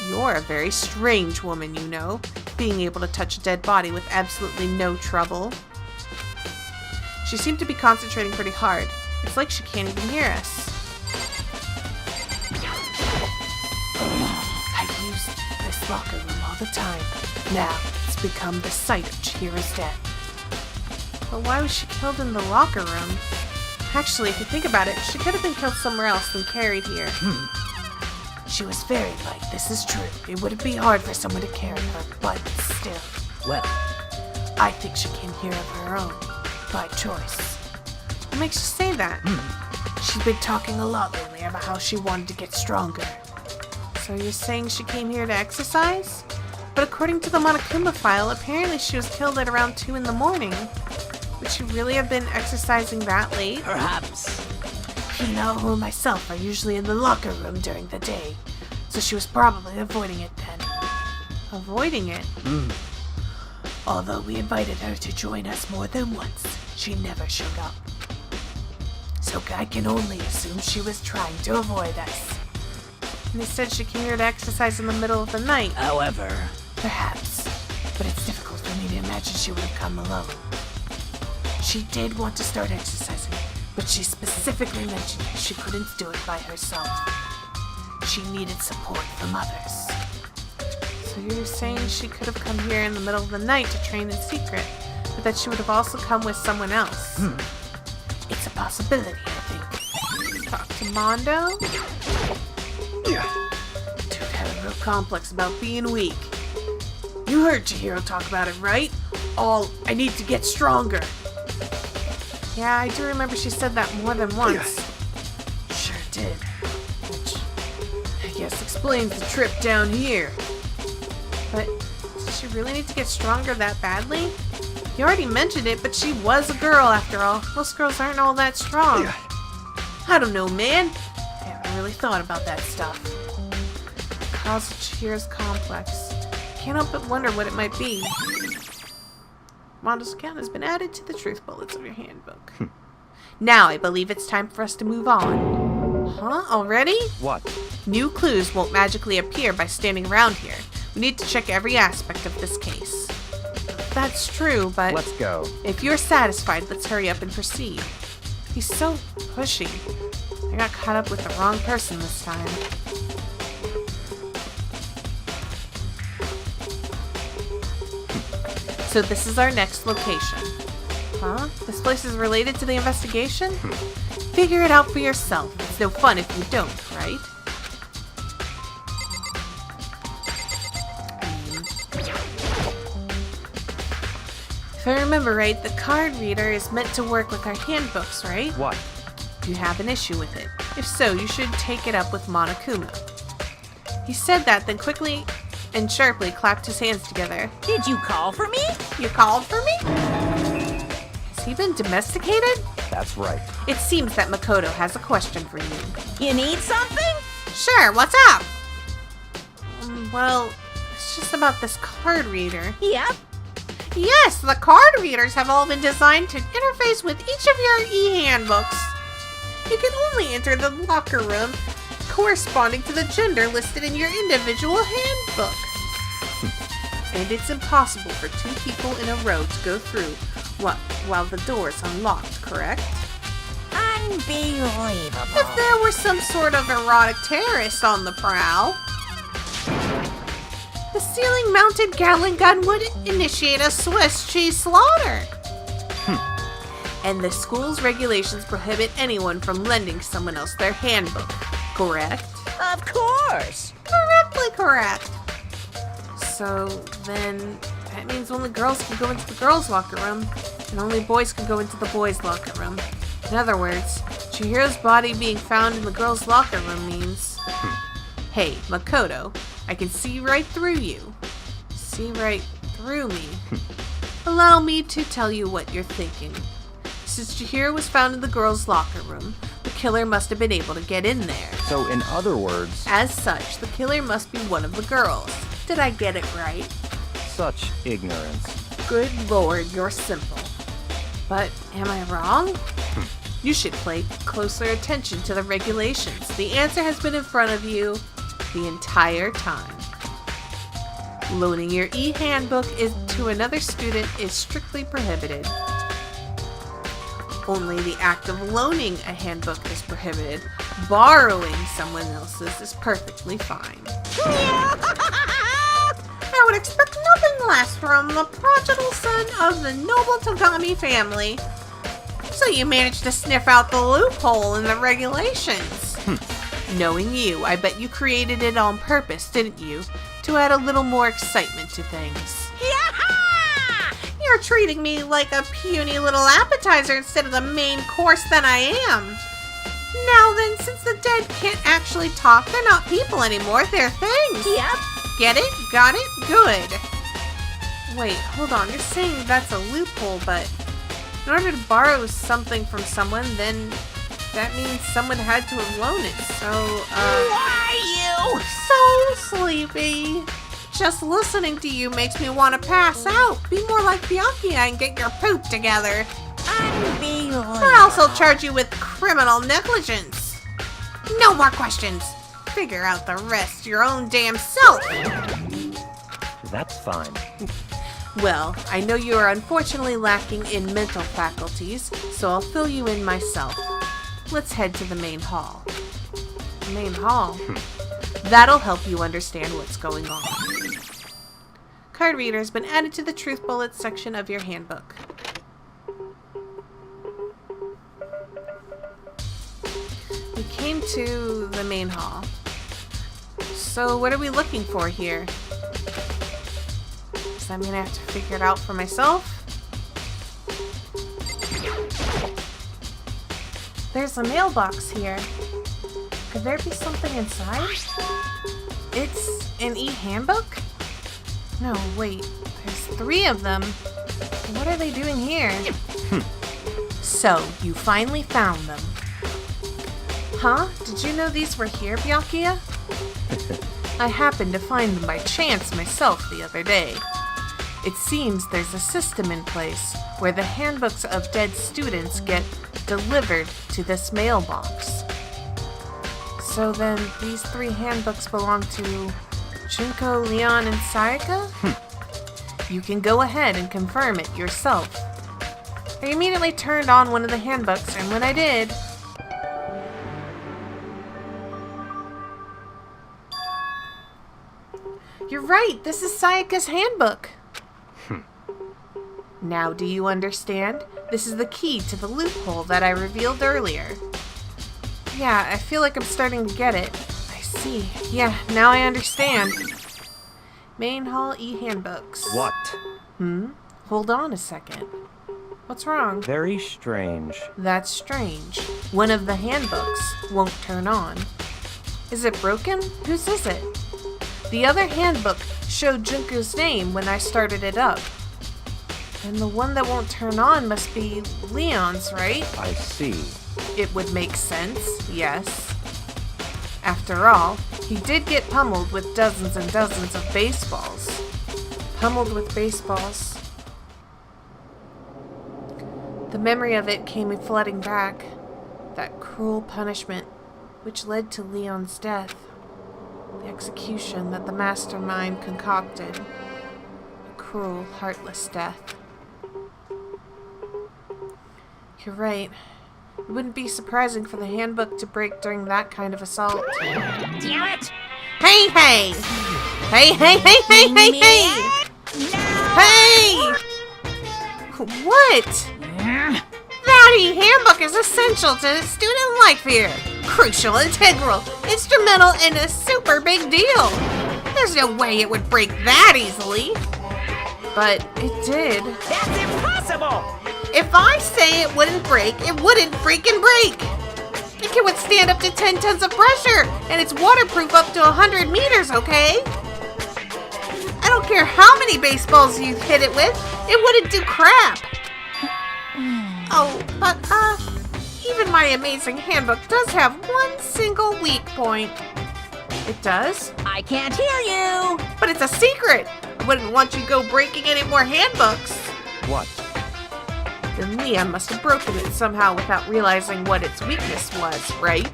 You're a very strange woman, you know, being able to touch a dead body with absolutely no trouble. She seemed to be concentrating pretty hard. It's like she can't even hear us. I used this locker room all the time. Now it's become the site of Chihira's death. But why was she killed in the locker room? Actually, if you think about it, she could have been killed somewhere else than carried here. She was very light, this is true. It wouldn't be hard for someone to carry her, but still. Well, I think she came here of her own, by choice. What makes you say that? She's been talking a lot lately about how she wanted to get stronger. So you're saying she came here to exercise? But according to the Monokuma file, apparently she was killed at around 2 in the morning. Would she really have been exercising that late? perhaps. Hina and myself are usually in the locker room during the day, so she was probably avoiding it then. Avoiding it? Although we invited her to join us more than once, she never showed up. So I can only assume she was trying to avoid us. And they said she came here to exercise in the middle of the night. However, Perhaps, but it's difficult for me to imagine she would have come alone. She did want to start exercising, but she specifically mentioned she couldn't do it by herself. She needed support from others. So you're saying she could have come here in the middle of the night to train in secret, but that she would have also come with someone else. It's a possibility, I think. Talk to Mondo? Dude had a real complex about being weak. You heard Chihiro talk about it, right? All, I need to get stronger. Yeah, I do remember she said that more than once. Sure did. Which, I guess, explains the trip down here. But does she really need to get stronger that badly? You already mentioned it, but she was a girl after all. Most girls aren't all that strong. I don't know, man. I haven't really thought about that stuff. Cause of Chihiro's complex. Can't help but wonder what it might be. Mondo's account has been added to the truth bullets of your handbook. Now I believe it's time for us to move on. Huh? Already? What? New clues won't magically appear by standing around here. We need to check every aspect of this case. That's true, but Let's go. if you're satisfied, let's hurry up and proceed. He's so pushy. I got caught up with the wrong person this time. So this is our next location. Huh? This place is related to the investigation? Figure it out for yourself. It's no fun if you don't, right? If I remember right, the card reader is meant to work with our handbooks, right? What? Do you have an issue with it? If so, you should take it up with Monokuma. He said that, then quickly and sharply clapped his hands together. Did you call for me? You called for me? Has he been domesticated? That's right. It seems that Makoto has a question for you. You need something? Sure, what's up? Well, it's just about this card reader. Yep. Yes, the card readers have all been designed to interface with each of your e-handbooks. You can only enter the locker room corresponding to the gender listed in your individual handbook. And it's impossible for 2 people in a row to go through while the door is unlocked, correct? Unbelievable. If there were some sort of erotic terrorist on the prowl, the ceiling-mounted Gatling gun would initiate a Swiss cheese slaughter. And the school's regulations prohibit anyone from lending someone else their handbook, correct? Of course. Correctly correct. So then that means only girls can go into the girls' locker room, and only boys can go into the boys' locker room. In other words, Chihiro's body being found in the girls' locker room means... Hey, Makoto, I can see right through you. See right through me. Allow me to tell you what you're thinking. Since Chihiro was found in the girls' locker room, the killer must have been able to get in there. So, in other words, As such, the killer must be one of the girls. Did I get it right? such ignorance. Good lord, you're simple. But am I wrong? You should pay closer attention to the regulations. The answer has been in front of you the entire time. Loaning your e-handbook to another student is strictly prohibited. Only the act of loaning a handbook is prohibited. Borrowing someone else's is perfectly fine. I would expect nothing less from the prodigal son of the noble Togami family. So you managed to sniff out the loophole in the regulations. Knowing you, I bet you created it on purpose, didn't you? To add a little more excitement to things. You're treating me like a puny little appetizer instead of the main course that I am. Now then, since the dead can't actually talk, they're not people anymore, they're things. Yep. Get it? Got it? Good. Wait, hold on. You're saying that's a loophole, but in order to borrow something from someone, then that means someone had to have loaned it. So, Why you? so sleepy. Just listening to you makes me want to pass out. Be more like Bianchi and get your poop together. Or else I'll charge you with criminal negligence. No more questions. Figure out the rest your own damn self. That's fine. Well, I know you are unfortunately lacking in mental faculties, so I'll fill you in myself. Let's head to the main hall. Main hall? That'll help you understand what's going on. Card reader has been added to the truth bullets section of your handbook. We came to the main hall. So what are we looking for here? Does that mean I have to figure it out for myself? There's a mailbox here. Could there be something inside? It's an e-handbook? No, wait. There's 3 of them. What are they doing here? So, you finally found them. Huh? Did you know these were here, Byakuya? I happened to find them by chance myself the other day. It seems there's a system in place where the handbooks of dead students get delivered to this mailbox. So then, these 3 handbooks belong to Junko, Leon, and Sayaka? You can go ahead and confirm it yourself. I immediately turned on one of the handbooks, and when I did... You're right, this is Sayaka's handbook. Now do you understand? This is the key to the loophole that I revealed earlier. Yeah, I feel like I'm starting to get it. I see. Yeah, now I understand. Main hall e-handbooks. What? Hold on a second. What's wrong? Very strange. That's strange. One of the handbooks won't turn on. Is it broken? Whose is it? The other handbook showed Junko's name when I started it up. And the one that won't turn on must be Leon's, right? I see. It would make sense, yes. After all, he did get pummeled with dozens and dozens of baseballs. Pummeled with baseballs. The memory of it came flooding back. That cruel punishment, which led to Leon's death. The execution that the mastermind concocted. A cruel, heartless death. You're right. It wouldn't be surprising for the handbook to break during that kind of assault. Damn it! Hey, hey! Hey, hey, hey, hey, hey, hey! Hey! What? That e-handbook is essential to student life here. Crucial, integral, instrumental, and a super big deal. There's no way it would break that easily. But it did. That's impossible! If I say it wouldn't break, it wouldn't freaking break! It can withstand up to 10 tons of pressure, and it's waterproof up to 100 meters, okay? I don't care how many baseballs you hit it with, it wouldn't do crap! Oh, but, even my amazing handbook does have one single weak point. It does? I can't hear you! But it's a secret! I wouldn't want you to go breaking any more handbooks. What? Then Leon must have broken it somehow without realizing what its weakness was, right?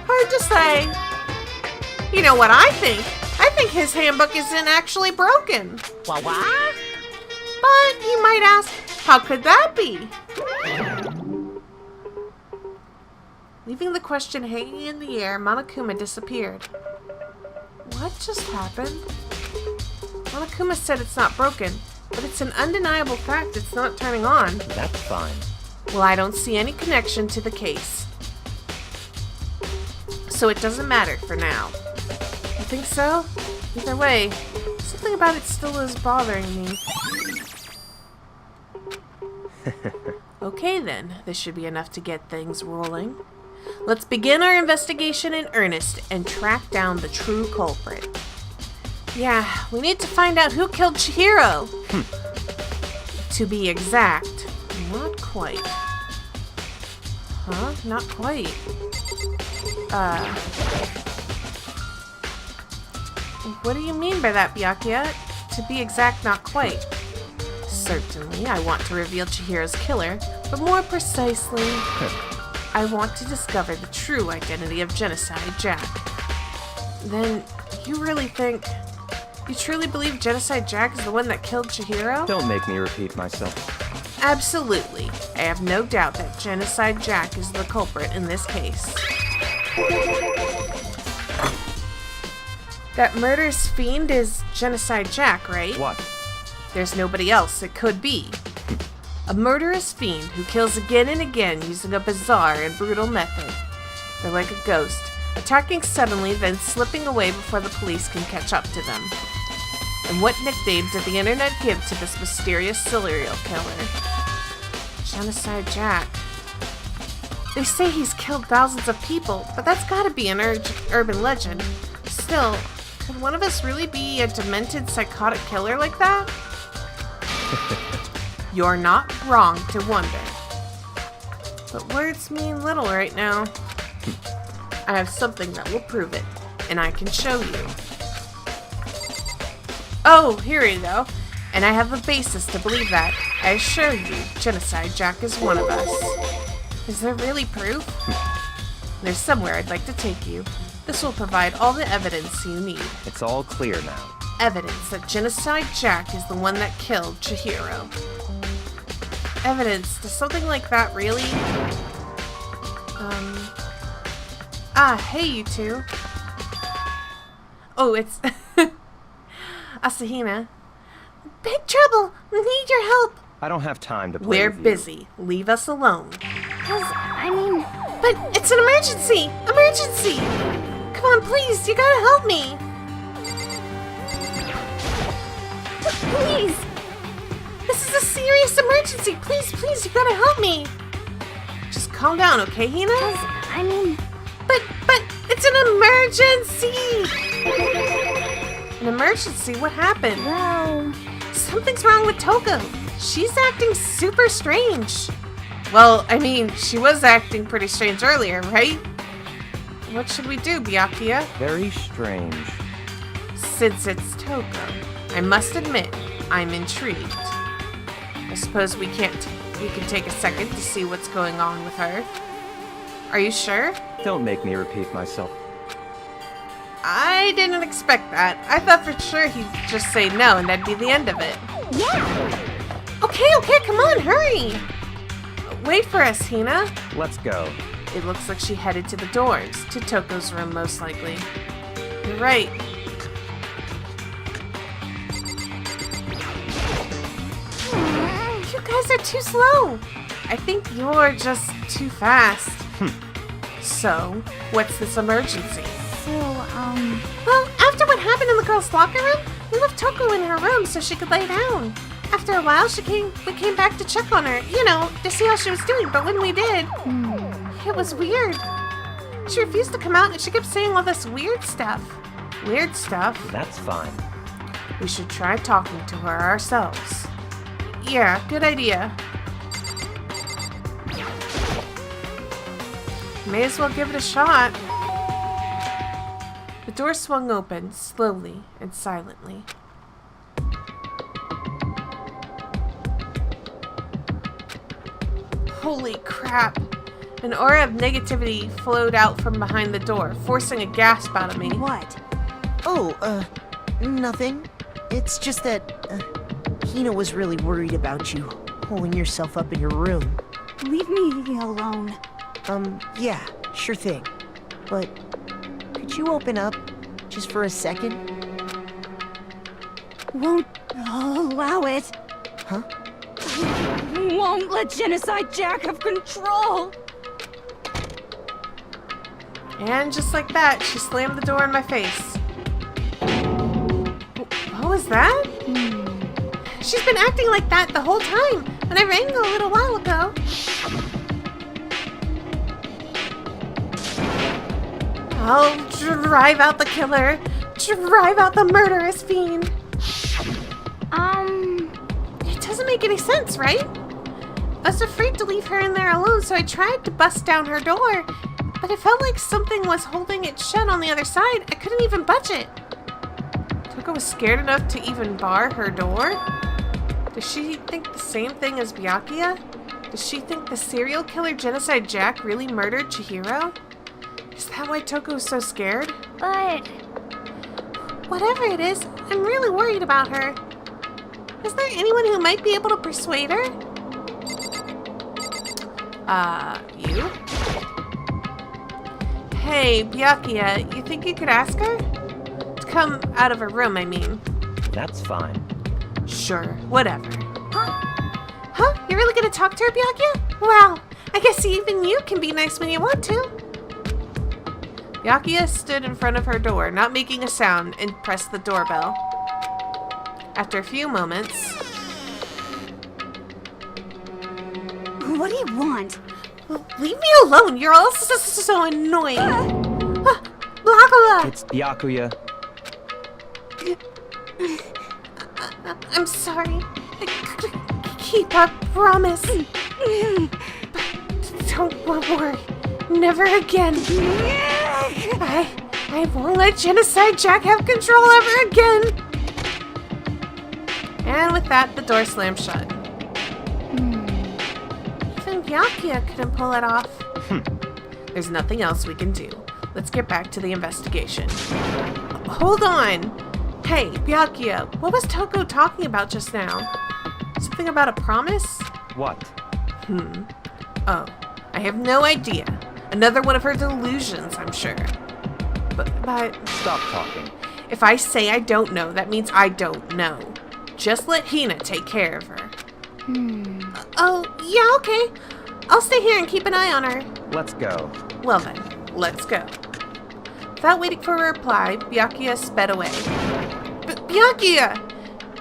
Hard to say. You know what I think? I think his handbook isn't actually broken. What? But you might ask, how could that be? Leaving the question hanging in the air, Monokuma disappeared. What just happened? Monokuma said it's not broken, but it's an undeniable fact it's not turning on. That's fine. Well, I don't see any connection to the case. So it doesn't matter for now. You think so? Either way, something about it still is bothering me. Okay then, this should be enough to get things rolling. Let's begin our investigation in earnest and track down the true culprit. Yeah, we need to find out who killed Chihiro. To be exact, not quite. Huh? Not quite. What do you mean by that, Byakuya? To be exact, not quite. Certainly, I want to reveal Chihiro's killer, but more precisely, I want to discover the true identity of Genocide Jack. Then, you really think... You truly believe Genocide Jack is the one that killed Chihiro? Don't make me repeat myself. Absolutely. I have no doubt that Genocide Jack is the culprit in this case. That murderous fiend is Genocide Jack, right? What? There's nobody else it could be. A murderous fiend who kills again and again using a bizarre and brutal method. They're like a ghost, attacking suddenly, then slipping away before the police can catch up to them. And what nickname did the internet give to this mysterious serial killer? Genocide Jack. They say he's killed thousands of people, but that's gotta be an urban legend. Still, could one of us really be a demented psychotic killer like that? You're not wrong to wonder. But words mean little right now. I have something that will prove it, and I can show you. Oh, here you go. And I have a basis to believe that. I assure you, Genocide Jack is one of us. Is there really proof? There's somewhere I'd like to take you. This will provide all the evidence you need. It's all clear now. Evidence that Genocide Jack is the one that killed Chihiro. Evidence? Does something like that really? Hey you two. Oh, it's Asahina. Big trouble! We need your help! I don't have time to play We're with you. busy. Leave us alone. But it's an emergency! Emergency! Come on, please, you gotta help me! please! This is a serious emergency! Please, you gotta help me! Just calm down, okay, Hina? But it's an emergency! An emergency? What happened? Well... Something's wrong with Toko. She's acting super strange. Well, I mean, she was acting pretty strange earlier, right? What should we do, Byakuya? Very strange. Since it's Toko, I must admit, I'm intrigued. I suppose we can take a second to see what's going on with her. Are you sure? Don't make me repeat myself. I didn't expect that. I thought for sure he'd just say no and that'd be the end of it. Yeah! Okay, come on, hurry! Wait for us, Hina. Let's go. It looks like she headed to the doors, to Toko's room most likely. You're right. You guys are too slow. I think you're just too fast. So, what's this emergency? Well, after what happened in the girls' locker room, we left Toko in her room so she could lay down. After a while, we came back to check on her, to see how she was doing, but when we did, it was weird. She refused to come out and she kept saying all this weird stuff. Weird stuff? That's fine. We should try talking to her ourselves. Yeah, good idea. May as well give it a shot. The door swung open, slowly and silently. Holy crap! An aura of negativity flowed out from behind the door, forcing a gasp out of me. What? Oh, nothing. It's just that, Hina was really worried about you, holding yourself up in your room. Leave me alone. Yeah, Sure thing. But could you open up just for a second? Won't allow it. Huh? Won't let Genocide Jack have control. And just like that, she slammed the door in my face. What was that? She's been acting like that the whole time, and I rang a little while ago. I'll drive out the killer. Drive out the murderous fiend. It doesn't make any sense, right? I was afraid to leave her in there alone, so I tried to bust down her door. But it felt like something was holding it shut on the other side. I couldn't even budge it. Toko was scared enough to even bar her door? Does she think the same thing as Byakuya? Does she think the serial killer Genocide Jack really murdered Chihiro? Is that why Toko is so scared? But whatever it is, I'm really worried about her. Is there anyone who might be able to persuade her? You? Hey, Byakuya, you think you could ask her? To come out of her room, I mean. That's fine. Sure, whatever. Huh? You're really gonna talk to her, Byakuya? Wow, I guess even you can be nice when you want to. Byakuya stood in front of her door, not making a sound, and pressed the doorbell. After a few moments, What do you want? Leave me alone, you're all so annoying. Blah. It's Byakuya. I'm sorry. Keep our promise. Don't worry. Never again. I won't let Genocide Jack have control ever again. and with that, the door slammed shut. Even Byakuya couldn't pull it off. There's nothing else we can do. Let's get back to the investigation. Hold on! Hey, Byakuya, what was Toko talking about just now? Something about a promise? What? Oh, I have no idea. Another one of her delusions, I'm sure. But Stop talking. if I say I don't know, that means I don't know. Just let Hina take care of her. Oh, yeah, okay. I'll stay here and keep an eye on her. Let's go. Well then, let's go. Without waiting for a reply, Byakuya sped away. Byakuya!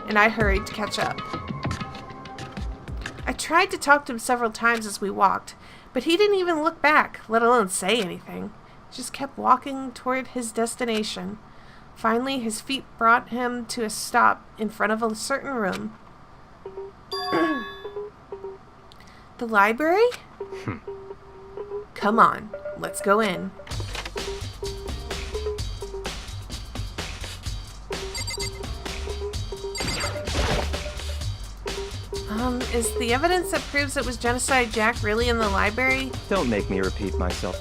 And I hurried to catch up. I tried to talk to him several times as we walked, but he didn't even look back, let alone say anything. He just kept walking toward his destination. Finally, his feet brought him to a stop in front of a certain room. The library? Come on, let's go in. Is the evidence that proves it was Genocide Jack really in the library? Don't make me repeat myself.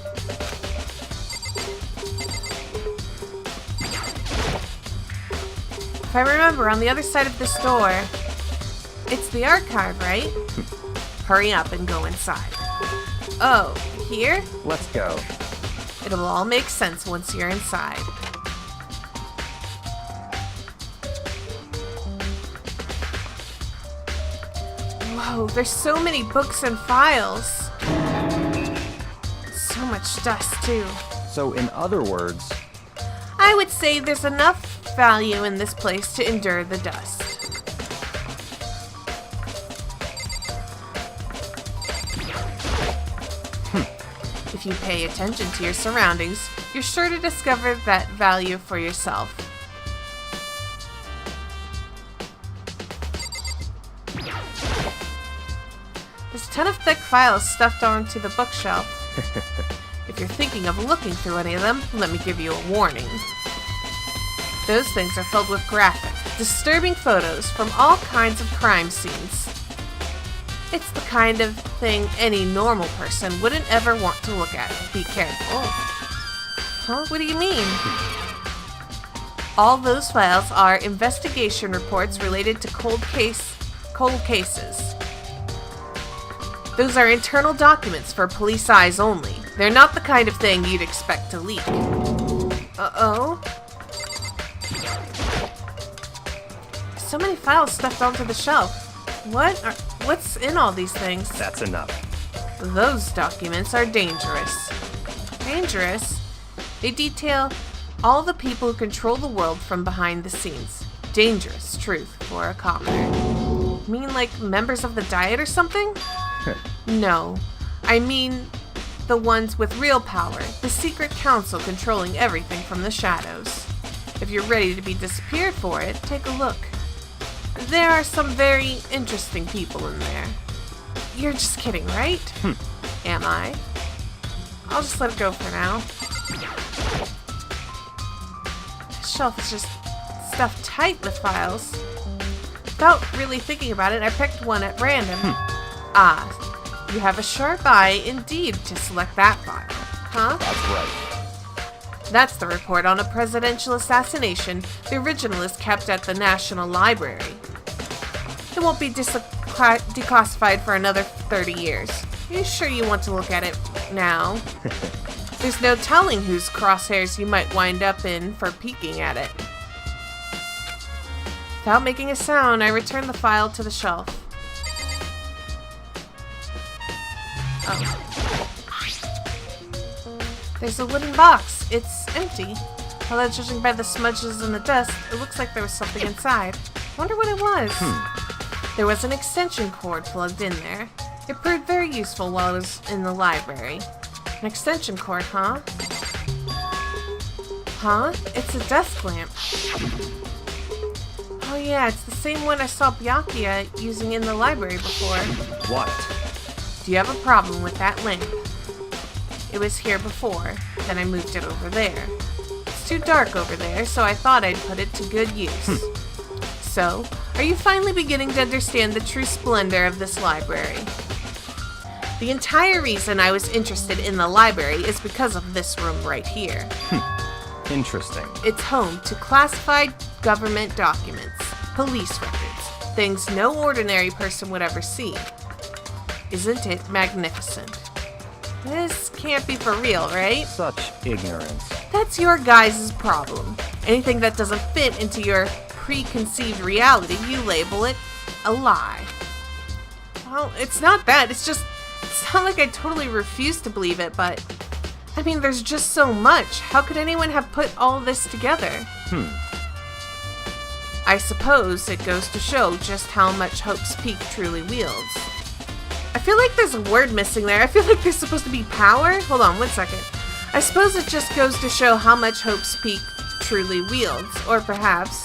If I remember, on the other side of this door, it's the archive, right? Hurry up and go inside. Oh, here? Let's go. It'll all make sense once you're inside. Whoa, there's so many books and files. So much dust, too. So in other words, I would say there's enough value in this place to endure the dust. If you pay attention to your surroundings, you're sure to discover that value for yourself. There's a ton of thick files stuffed onto the bookshelf. If you're thinking of looking through any of them, let me give you a warning. Those things are filled with graphic, disturbing photos from all kinds of crime scenes. It's the kind of thing any normal person wouldn't ever want to look at. Be careful. Huh? What do you mean? All those files are investigation reports related to cold cases. Those are internal documents for police eyes only. They're not the kind of thing you'd expect to leak. Uh-oh. So many files stuffed onto the shelf. What's in all these things? That's enough. Those documents are dangerous. Dangerous? They detail all the people who control the world from behind the scenes. Dangerous truth for a commoner. You mean like members of the Diet or something? No. I mean the ones with real power. The secret council controlling everything from the shadows. If you're ready to be disappeared for it, take a look. There are some very interesting people in there. You're just kidding, right? Am I? I'll just let it go for now. This shelf is just stuffed tight with files. Without really thinking about it, I picked one at random. Ah, you have a sharp eye indeed to select that file. Huh? That's right. That's the report on a presidential assassination. The original is kept at the National Library. It won't be declassified for another 30 years. Are you sure you want to look at it now? There's no telling whose crosshairs you might wind up in for peeking at it. Without making a sound, I return the file to the shelf. Oh. There's a wooden box. It's empty. Although judging by the smudges in the dust, it looks like there was something inside. I wonder what it was. There was an extension cord plugged in there. It proved very useful while I was in the library. An extension cord, huh? Huh? It's a desk lamp. Oh yeah, it's the same one I saw Byakuya using in the library before. What? Do you have a problem with that lamp? It was here before, then I moved it over there. It's too dark over there, so I thought I'd put it to good use. So, are you finally beginning to understand the true splendor of this library? The entire reason I was interested in the library is because of this room right here. Interesting. It's home to classified government documents, police records, things no ordinary person would ever see. Isn't it magnificent? This can't be for real, right? Such ignorance. That's your guys' problem. Anything that doesn't fit into your preconceived reality, you label it a lie. Well, it's not that. It's not like I totally refuse to believe it, but I mean, there's just so much. How could anyone have put all this together? I suppose it goes to show just how much Hope's Peak truly wields. I feel like there's a word missing there. I feel like there's supposed to be power. Hold on, 1 second. I suppose it just goes to show how much Hope's Peak truly wields. Or perhaps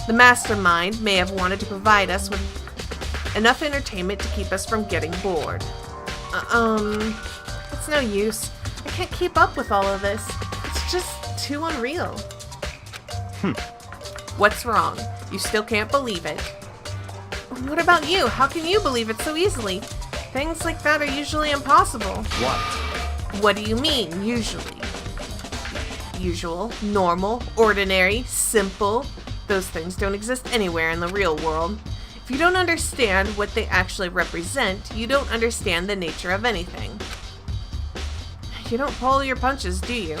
the mastermind may have wanted to provide us with enough entertainment to keep us from getting bored. It's no use. I can't keep up with all of this. It's just too unreal. What's wrong? You still can't believe it. What about you? How can you believe it so easily? Things like that are usually impossible. What? What do you mean, usually? Usual, normal, ordinary, simple. Those things don't exist anywhere in the real world. If you don't understand what they actually represent, you don't understand the nature of anything. You don't pull your punches, do you?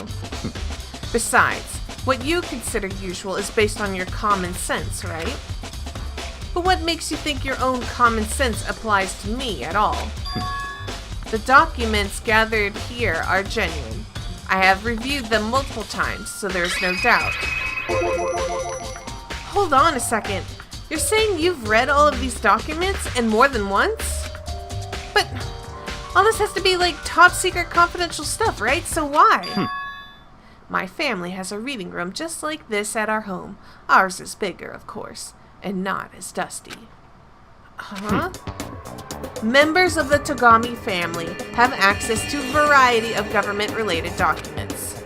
Besides, what you consider usual is based on your common sense, right? But what makes you think your own common sense applies to me at all? The documents gathered here are genuine. I have reviewed them multiple times, so there's no doubt. Hold on a second. You're saying you've read all of these documents and more than once? But all this has to be like top secret confidential stuff, right? So why? My family has a reading room just like this at our home. Ours is bigger, of course, and not as dusty. Huh? Members of the Togami family have access to a variety of government-related documents.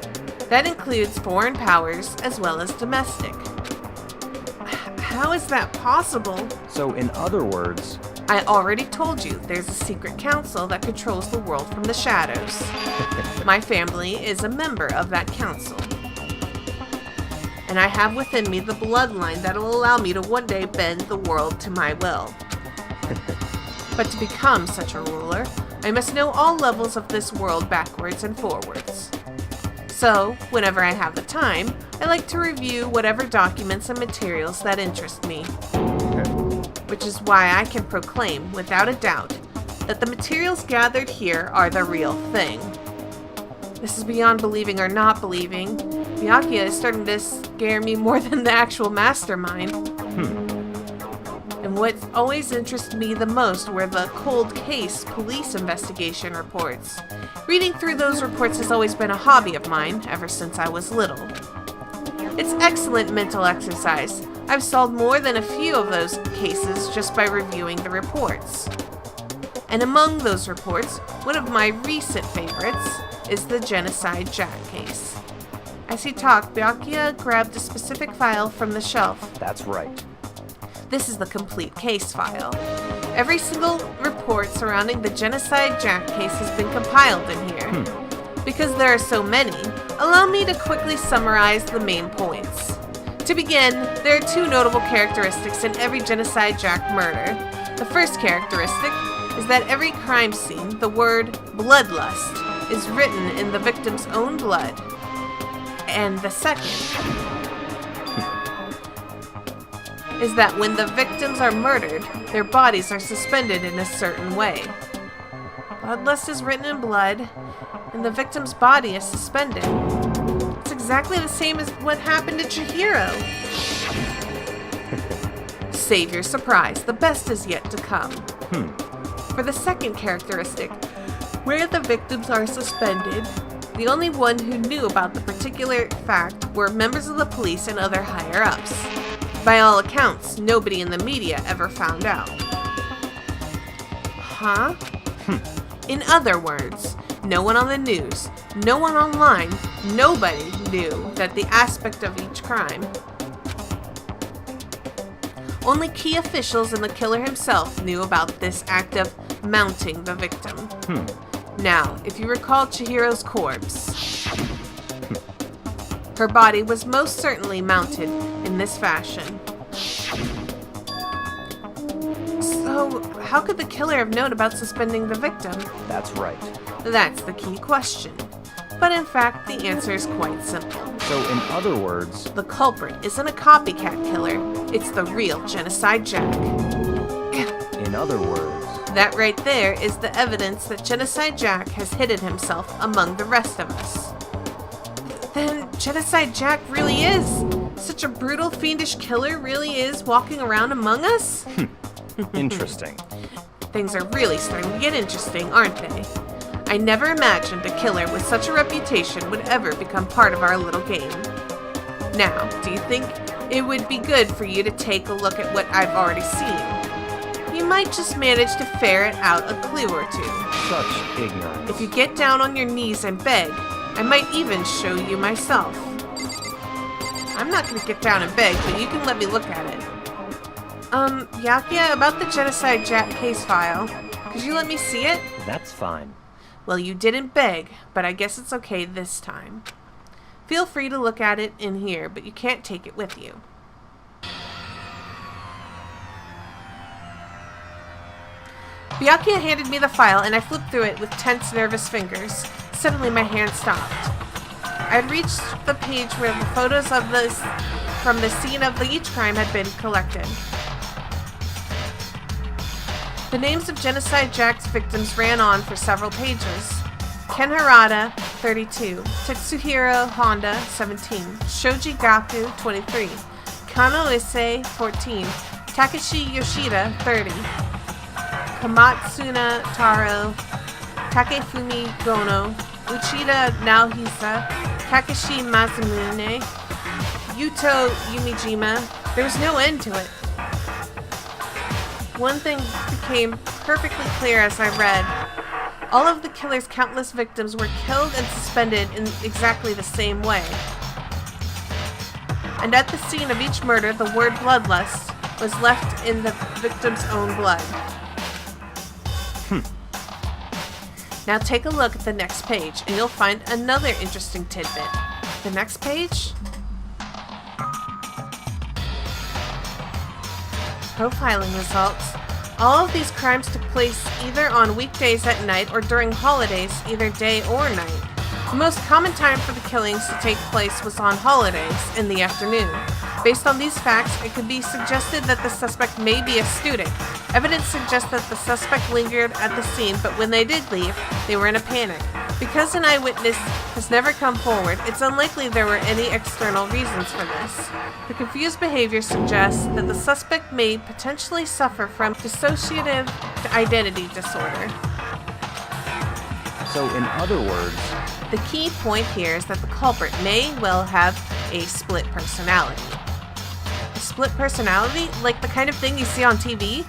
That includes foreign powers as well as domestic. How is that possible? So, in other words, I already told you there's a secret council that controls the world from the shadows. My family is a member of that council. And I have within me the bloodline that will allow me to one day bend the world to my will. But to become such a ruler, I must know all levels of this world backwards and forwards. So, whenever I have the time, I like to review whatever documents and materials that interest me. Which is why I can proclaim, without a doubt, that the materials gathered here are the real thing. This is beyond believing or not believing. Byakuya is starting to scare me more than the actual mastermind. And what always interested me the most were the cold case police investigation reports. Reading through those reports has always been a hobby of mine ever since I was little. It's excellent mental exercise. I've solved more than a few of those cases just by reviewing the reports. And among those reports, one of my recent favorites is the Genocide Jack case. As he talked, Byakuya grabbed a specific file from the shelf. That's right. This is the complete case file. Every single report surrounding the Genocide Jack case has been compiled in here. Because there are so many, allow me to quickly summarize the main points. To begin, there are two notable characteristics in every Genocide Jack murder. The first characteristic is that every crime scene, the word Bloodlust is written in the victim's own blood. And the second is that when the victims are murdered, their bodies are suspended in a certain way. Bloodlust is written in blood, and the victim's body is suspended. It's exactly the same as what happened to Chihiro. Save your surprise, the best is yet to come. For the second characteristic, where the victims are suspended, the only one who knew about the particular fact were members of the police and other higher-ups. By all accounts, nobody in the media ever found out. Huh? In other words, no one on the news, no one online, nobody knew that the aspect of each crime. Only key officials and the killer himself knew about this act of mounting the victim. Now, if you recall Chihiro's corpse, her body was most certainly mounted in this fashion. So, how could the killer have known about suspending the victim? That's right. That's the key question. But in fact, the answer is quite simple. So, in other words, The culprit isn't a copycat killer, it's the real Genocide Jack. in other words, That right there is the evidence that Genocide Jack has hidden himself among the rest of us. Then Genocide Jack really is such a brutal, fiendish killer, really is walking around among us? interesting. Things are really starting to get interesting, aren't they? I never imagined a killer with such a reputation would ever become part of our little game. Now, do you think it would be good for you to take a look at what I've already seen? You might just manage to ferret out a clue or two. Such ignorance. If you get down on your knees and beg, I might even show you myself. I'm not gonna get down and beg, but you can let me look at it. Byakuya, about the Genocide Jack case file, could you let me see it? That's fine. Well, you didn't beg, but I guess it's okay this time. Feel free to look at it in here, but you can't take it with you. Byakuya handed me the file, and I flipped through it with tense, nervous fingers. Suddenly, my hand stopped. I'd reached the page where the photos of from the scene of each crime had been collected. The names of Genocide Jack's victims ran on for several pages. Ken Harada, 32. Tetsuhiro Honda, 17. Shoji Gaku, 23. Kano Issei, 14. Takeshi Yoshida, 30. Kamatsuna Taro, Takefumi Gono, Uchida Naohisa, Takeshi Mazumune, Yuto Yumijima. There was no end to it. One thing became perfectly clear as I read. All of the killer's countless victims were killed and suspended in exactly the same way. And at the scene of each murder, the word bloodlust was left in the victim's own blood. Now take a look at the next page, and you'll find another interesting tidbit. The next page? Profiling results. All of these crimes took place either on weekdays at night or during holidays, either day or night. The most common time for the killings to take place was on holidays in the afternoon. Based on these facts, it could be suggested that the suspect may be a student. Evidence suggests that the suspect lingered at the scene, but when they did leave, they were in a panic. Because an eyewitness has never come forward, it's unlikely there were any external reasons for this. The confused behavior suggests that the suspect may potentially suffer from dissociative identity disorder. So, in other words, The key point here is that the culprit may well have a split personality. A split personality? Like the kind of thing you see on TV?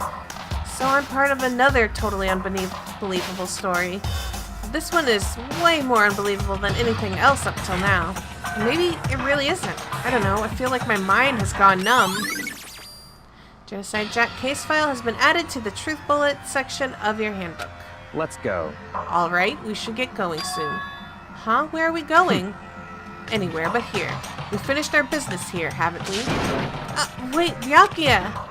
So I'm part of another totally unbelievable story. This one is way more unbelievable than anything else up till now. Maybe it really isn't. I don't know, I feel like my mind has gone numb. Genocide Jack case file has been added to the Truth Bullet section of your handbook. let's go. Alright, we should get going soon. Huh? Where are we going? Anywhere but here. We finished our business here, haven't we? Wait, Byakuya!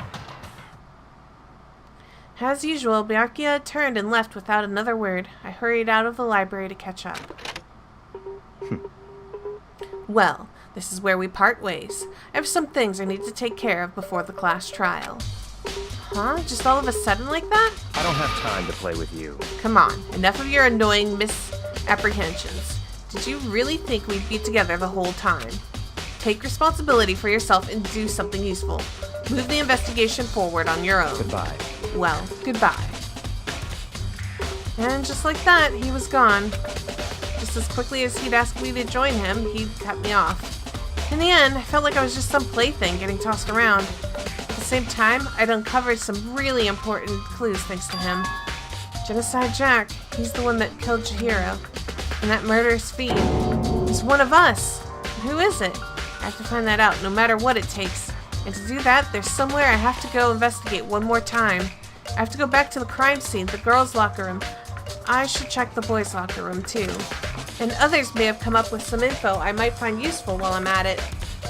As usual, Byakuya turned and left without another word. I hurried out of the library to catch up. Well, this is where we part ways. I have some things I need to take care of before the class trial. Huh? Just all of a sudden like that? I don't have time to play with you. Come on, enough of your annoying misapprehensions. Did you really think we'd be together the whole time? Take responsibility for yourself and do something useful. Move the investigation forward on your own. Goodbye. Well, goodbye. And just like that, he was gone. Just as quickly as he'd asked me to join him, he'd cut me off. In the end, I felt like I was just some plaything getting tossed around. At the same time, I'd uncovered some really important clues thanks to him. Genocide Jack, he's the one that killed Chihiro. And that murderous fiend is one of us. Who is it? I have to find that out, no matter what it takes. And to do that, there's somewhere I have to go investigate one more time. I have to go back to the crime scene, the girls' locker room. I should check the boys' locker room too. And others may have come up with some info I might find useful while I'm at it.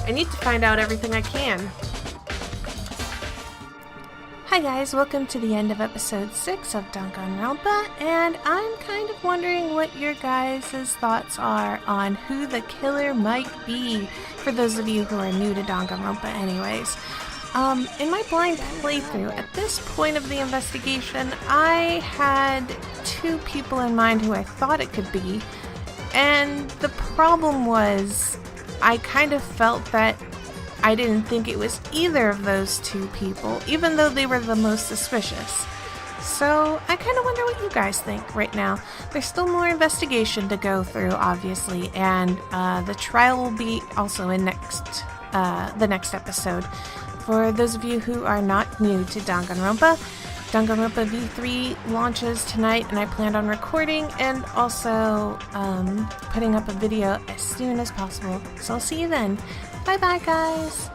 I need to find out everything I can. Hi guys, welcome to the end of episode 6 of Danganronpa, and I'm kind of wondering what your guys' thoughts are on who the killer might be, for those of you who are new to Danganronpa anyways. In my blind playthrough, at this point of the investigation, I had 2 people in mind who I thought it could be, and the problem was, I kind of felt that I didn't think it was either of those 2 people, even though they were the most suspicious. So I kind of wonder what you guys think right now. There's still more investigation to go through, obviously, and the trial will be also in the next episode. For those of you who are not new to Danganronpa, Danganronpa V3 launches tonight, and I planned on recording and also putting up a video as soon as possible. So I'll see you then. Bye bye, guys!